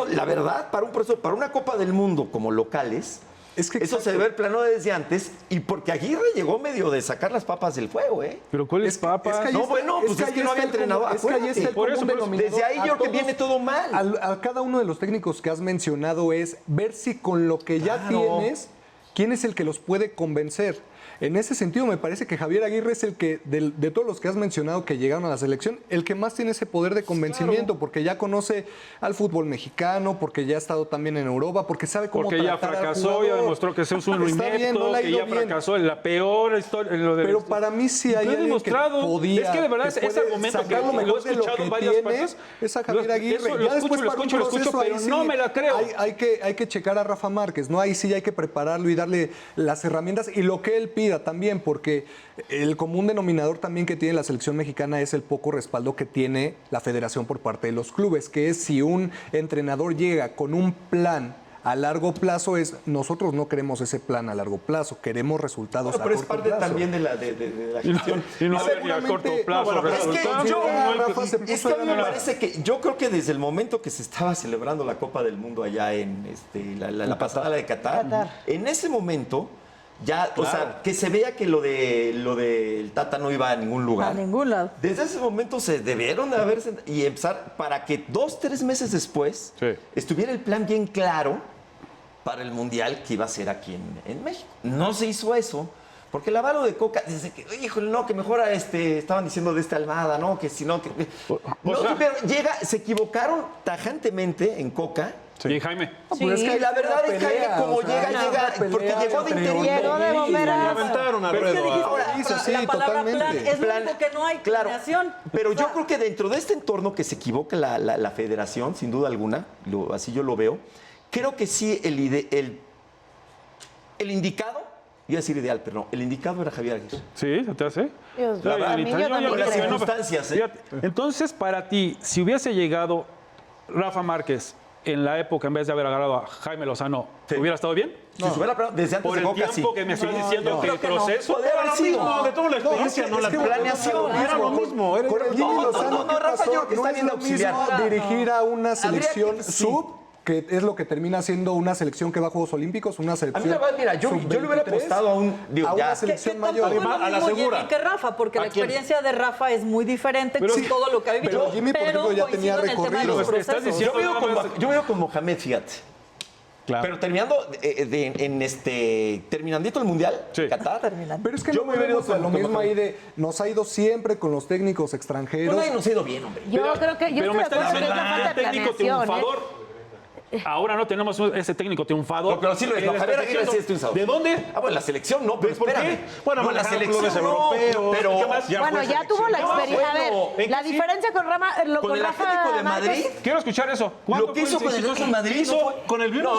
la verdad, para un proceso, para una Copa del Mundo como locales, Es que eso se debe el plano desde antes, y porque Aguirre llegó medio de sacar las papas del fuego, ¿eh? Pero ¿cuál es papas? ahí No, está- bueno, pues es ahí que no está había el entrenador, común- Es que ahí está el acuérdate. Por eso, común por eso. denominador. Desde ahí A yo creo que todos- viene todo mal. A cada uno de los técnicos que has mencionado es ver si con lo que ya Claro. tienes ¿quién es el que los puede convencer? En ese sentido, me parece que Javier Aguirre es el que, de todos los que has mencionado que llegaron a la selección, el que más tiene ese poder de convencimiento, porque ya conoce al fútbol mexicano, porque ya ha estado también en Europa, porque sabe cómo porque ya tratar al fracasó, jugador. ya demostró que es un Está bien, inepto, no le ha que ido ya bien. fracasó en la peor historia. En lo de Pero para mí sí hay Lo he alguien demostrado. que podía, es que de verdad que ese puede argumento que sacar lo lo he mejor de lo escuchado que varias tiene, veces. es a Javier Aguirre. Eso Ya después para un proceso, pero ahí no sí me la creo. Hay que checar a Rafa Márquez, ¿no? Ahí sí hay que prepararlo y darle las herramientas y lo que él pida también, porque el común denominador también que tiene la selección mexicana es el poco respaldo que tiene la federación por parte de los clubes, que es si un entrenador llega con un plan a largo plazo, nosotros no queremos ese plan a largo plazo, queremos resultados Bueno, pero a es corto parte plazo. también de la gestión. Y no haber ni a corto plazo. Es que Rafa se puso a mí me en la- parece que yo creo que desde el momento que se estaba celebrando la Copa del Mundo allá en la pasada, la de Qatar, en ese momento ya, o sea, que se veía que lo del Tata no iba a ningún lugar. A ningún lado. Desde ese momento se debieron de haber y empezar para que 2-3 meses después estuviera el plan bien claro para el Mundial que iba a ser aquí en México. No se hizo eso. Porque el avalo de Coca, desde que, híjole, no, que mejor estaban diciendo de Almada, ¿no? Que si no, que. No, pero se equivocaron tajantemente en Coca. Sí, Jaime. Pues es que Y la verdad es que Jaime, como llega, porque llegó de interino. Llegó de bomberazo. aventaron al Pero es que ruedo. dijiste, Ahora, la palabra plan totalmente. es lo único que no hay planeación. Pero O sea, yo creo que dentro de este entorno que se equivoca la federación, sin duda alguna, así yo lo veo, creo que sí el indicado, iba a decir ideal, pero no, el indicado era Javier Aguirre. Sí, ¿se te hace? Dios, Sí, a mí yo también Por las creo. circunstancias, ¿eh? Fíjate, entonces, para ti, si hubiese llegado Rafa Márquez en la época, en vez de haber agarrado a Jaime Lozano, Sí. ¿hubiera estado bien? Si se hubiera parado desde antes Por de el Coca, sí. tiempo que me estoy diciendo que el creo que no. proceso... Podría haber sido. De toda la experiencia, no la planeación. Era lo mismo. Con el Jimmy Lozano, ¿qué Rafa, pasó? yo creo que No está es bien lo auxiliar. mismo dirigir a una selección que- sí. sub, que es lo que termina siendo una selección que va a Juegos Olímpicos, una A mí selección la verdad, mira, yo le hubiera sub-23, apostado a un... Digo, a ya. una que selección tampoco mayor. es lo a la mismo segura. Jimmy que Rafa, porque la ¿A quién? experiencia de Rafa es muy diferente con todo lo que ha vivido. pero Jimmy, por ejemplo, ya tenía coincido en el tema de recorrido. los Pero estás procesos. diciendo- Yo veo con Mohamed, fíjate. Claro. Pero terminando terminandito el Mundial, Sí. Qatar. Pero es que Yo no me hubiera ido volvemos a lo con mismo Mohamed. ahí nos ha ido siempre con los técnicos extranjeros. Pues nadie nos ha ido bien, hombre. Yo creo que yo Pero estoy me de está acuerdo que es diciendo la falta de un técnico planeación. triunfador. Ahora no tenemos ese técnico triunfador. No, pero sí lo es. ¿Qué No, le Javier estás Aguirre sí es diciendo? triunfador. ¿De dónde? Ah, bueno, la selección no, pero ¿Por qué? espérame. Bueno, no, la manejaron selección clubes no, europeos. pero... ¿Qué más? Bueno, ya tuvo la experiencia. A bueno, ver, la diferencia con Con el Atlético de Madrid, Quiero escuchar eso. lo que hizo con el Atlético de Madrid no fue... con el mismo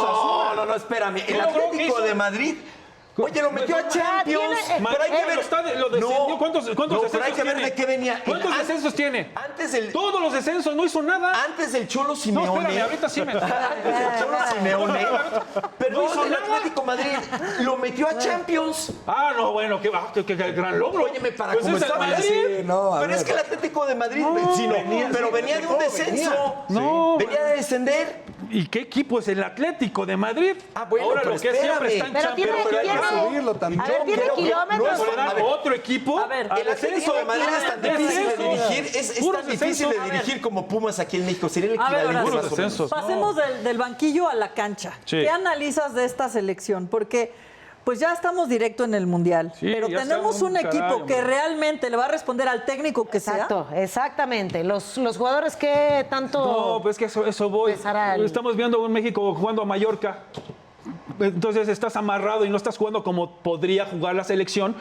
No, espérame. El No, creo que Atlético hizo- de Madrid... Oye, lo metió a Champions. tiene- Pero hay que ver... Lo descendió. ¿Cuántos no, pero hay descensos que ver tiene? de qué venía. ¿Cuántos descensos tiene? Antes Todos los descensos, no hizo nada. Antes del Cholo No, Simeone. espérame, ahorita sí me... Antes del Cholo Simeone. Pero No hizo el nada. Atlético de Madrid lo metió a Champions. Ah, no, bueno, qué gran logro. Óyeme, para Pues cómo es el estaba Madrid. Sí, no, a Pero ver. es que el Atlético de Madrid pero venía de un descenso. No. Venía de descender. ¿Y qué equipo es el Atlético de Madrid? Ah, bueno, Ahora pero lo que siempre espérame. está en Pero tiene, Champions. hay que tiene- subirlo también. A ver, tiene creo que kilómetros. ¿Le dan A ver, otro equipo? a ver, al El Atlético de Madrid es tan difícil de dirigir, es Puros tan difícil descensos. de dirigir como Pumas aquí en México. Sería el A ver, equivalente Horacio, más o menos. descensos. Pasemos del banquillo a la cancha. Sí. ¿Qué analizas de esta selección? Porque pues ya estamos directo en el Mundial, Sí, pero ya tenemos estamos, un equipo caray, que hombre. realmente le va a responder al técnico que sea. Exacto, exactamente. Los jugadores que tanto... No, pues que eso voy. Pesará el- Estamos viendo un México jugando a Mallorca. Entonces estás amarrado y no estás jugando como podría jugar la selección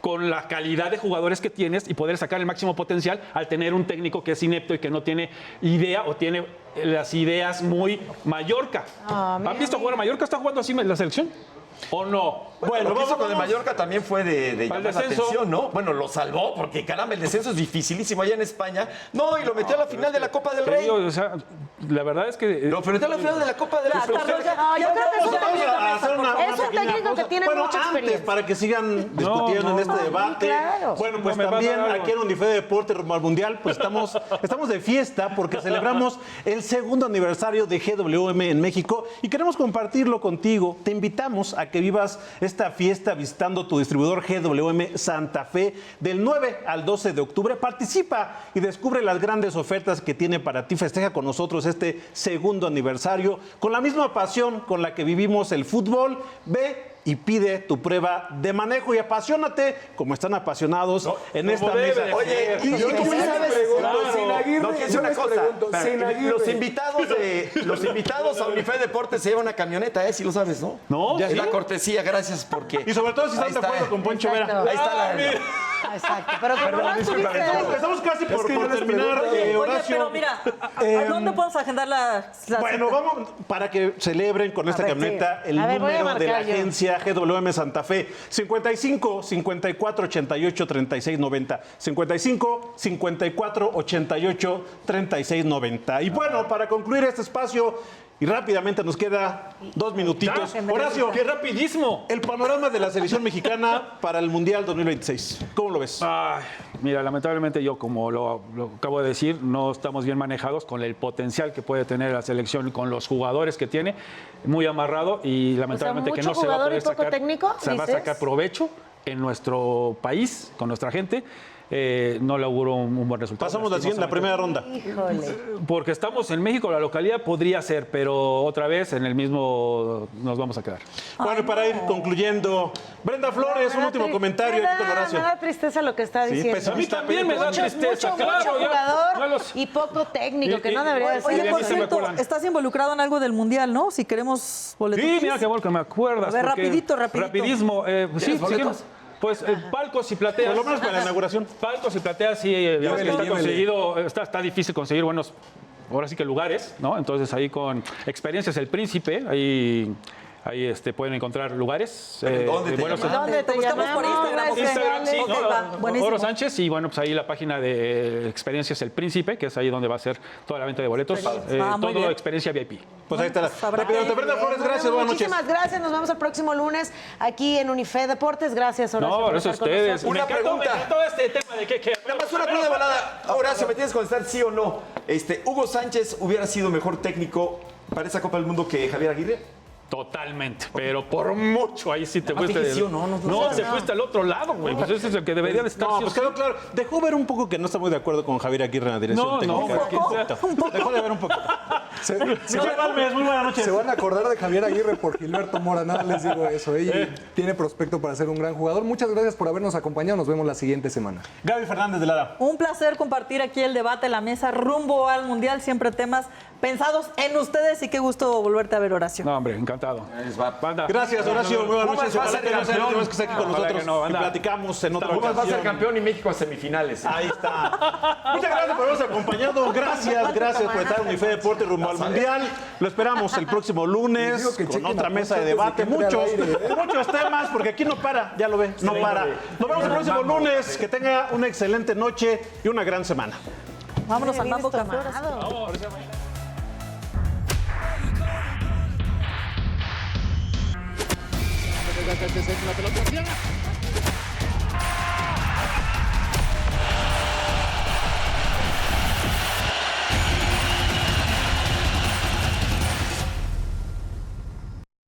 con la calidad de jugadores que tienes y poder sacar el máximo potencial al tener un técnico que es inepto y que no tiene idea o tiene las ideas muy Mallorca. Ah, mira, ¿Han visto jugar a Mallorca? ¿Está jugando así la selección? ¿O no? Bueno, lo que hizo con el Mallorca también fue de llamar la descenso. atención, ¿no? Bueno, lo salvó porque, caramba, el descenso es dificilísimo allá en España. No, y lo metió a la final de la Copa del Te Rey. digo, o sea, la verdad es que... Lo metió a la final de la Copa del Rey. Hasta Pero Roger- No, yo creo que es un Vamos técnico, a hacer una es un pequeña técnico que pausa. tiene Bueno, mucha antes, experiencia. para que sigan discutiendo en este debate. claro. Bueno, pues No me va a también dar algo. aquí en Unife Deporte rumbo al Mundial, pues estamos de fiesta porque celebramos el segundo aniversario de GWM en México y queremos compartirlo contigo. Te invitamos a que vivas esta fiesta visitando tu distribuidor GWM Santa Fe del 9 al 12 de octubre. Participa y descubre las grandes ofertas que tiene para ti. Festeja con nosotros este segundo aniversario con la misma pasión con la que vivimos el fútbol. Ve y pide tu prueba de manejo y apasionate como están apasionados en esta debe mesa. de Oye, ser. ¿y tú sabes? Sin Aguirre, No, que es yo una les cosa. pregunto, Espera, sin Aguirre. los invitados a Unife Deportes se llevan una camioneta, sí lo sabes, ¿no? No, Es ¿sí? la cortesía, gracias porque. Y sobre todo si están Ahí de está. acuerdo con Poncho Vera. Exacto. Ahí está la. Exacto. Pero como no estuviste... Estamos casi por yo les terminar, pregunto, Oye, Horacio. pero mira, ¿a dónde podemos agendar la Bueno, cita? vamos para que celebren con esta ver, camioneta sí. el A ver, voy a número de la marcar yo. agencia GWM Santa Fe. 55 54 88 36 90. 55 54 88 36 90. Y bueno, para concluir este espacio, y rápidamente nos queda 2 minutitos. Ya, Horacio, ¡qué rapidísimo! el panorama de la selección mexicana para el Mundial 2026. ¿Cómo lo ves? Ay, mira, lamentablemente yo, como lo acabo de decir, no estamos bien manejados con el potencial que puede tener la selección, con los jugadores que tiene, muy amarrado y lamentablemente que mucho no se va a jugador y poder poco sacar, técnico, se va a ¿dices? sacar provecho en nuestro país, con nuestra gente. No le auguro un buen resultado. Pasamos la siguiente, la primera ronda. Híjole. Porque estamos en México, la localidad podría ser, pero otra vez en el mismo nos vamos a quedar. Bueno, y para ir concluyendo, Brenda Flores, un último comentario aquí con Horacio. Me da tristeza lo que está diciendo. pesimista. A mí también me da tristeza, claro. Mucho ya- jugador ya los- y poco técnico, que no Y- debería de Oye, ser. por sí me cierto, acuerdan. estás involucrado en algo del Mundial, ¿no? Si queremos boletos. Sí, mira qué bueno que me acuerdas. A ver, porque- rapidito. Rapidismo. Sí, boletos? seguimos. Pues palcos y plateas. Por lo menos para la inauguración. Palcos y plateas, sí, ya ves que Llévele, está llévele. conseguido, está difícil conseguir buenos, ahora sí que lugares, ¿no? Entonces ahí con Experiencias El Príncipe, ahí pueden encontrar lugares. ¿Dónde te buenos- llaman? ¿Dónde te buscamos por llamamos? Instagram, ¿ok? Instagram, sí, Ok, ¿no? va, buenísimo. Oro Sánchez, y bueno, pues ahí la página de Experiencias El Príncipe, que es ahí donde va a ser toda la venta de boletos. Ah, muy todo bien. experiencia VIP. Pues ahí está. habrá Rápidamente, que- Brenda Flores, gracias, buenas noches. Muchísimas gracias. Nos vemos el próximo lunes aquí en Unife Deportes. Gracias, Horacio. No, por gracias a estar con ustedes. nosotros. Una pregunta. Me encantó este tema de que Nada más una pregunta balada. Horacio, ¿me tienes que contestar sí o no? ¿Hugo Sánchez hubiera sido mejor técnico para esa Copa del Mundo que Javier Aguirre? Totalmente, pero por mucho. Ahí sí te fuiste. dije sí o no, no te fuiste al otro lado, güey. Pues ese es el que debería de estar. No, sí o pues sí. quedó claro. Dejó ver un poco que no está muy de acuerdo con Javier Aguirre en la dirección No, técnica. no, Dejó de ver un poco. Se Señor Balmes, muy buenas noches. se van a acordar de Javier Aguirre por Gilberto Mora, nada les digo eso. Ella tiene prospecto para ser un gran jugador. Muchas gracias por habernos acompañado. Nos vemos la siguiente semana. Gaby Fernández de Lara. Un placer compartir aquí el debate, la mesa rumbo al Mundial, siempre temas pensados en ustedes y qué gusto volverte a ver, Horacio. No, hombre, encantado. Banda. Gracias, Horacio. Muy buenas noches. Pumas va a Ojalá ser que no sea la última vez que esté aquí con Ojalá nosotros que no, y anda. platicamos en otra Pumas va a ser ocasión. campeón y México a semifinales. Ahí está. Muchas gracias por habernos acompañado. Gracias por estar en Unife Deporte rumbo al Mundial. Lo esperamos el próximo Les lunes digo que con chequen otra a mesa de Poncho debate. antes de que entre al aire, Muchos temas, porque aquí no para, ya lo ven, no para. Nos vemos el próximo lunes. Que tenga una excelente noche y una gran semana. Vámonos al Vienes Mambo Café. tomado. La pelota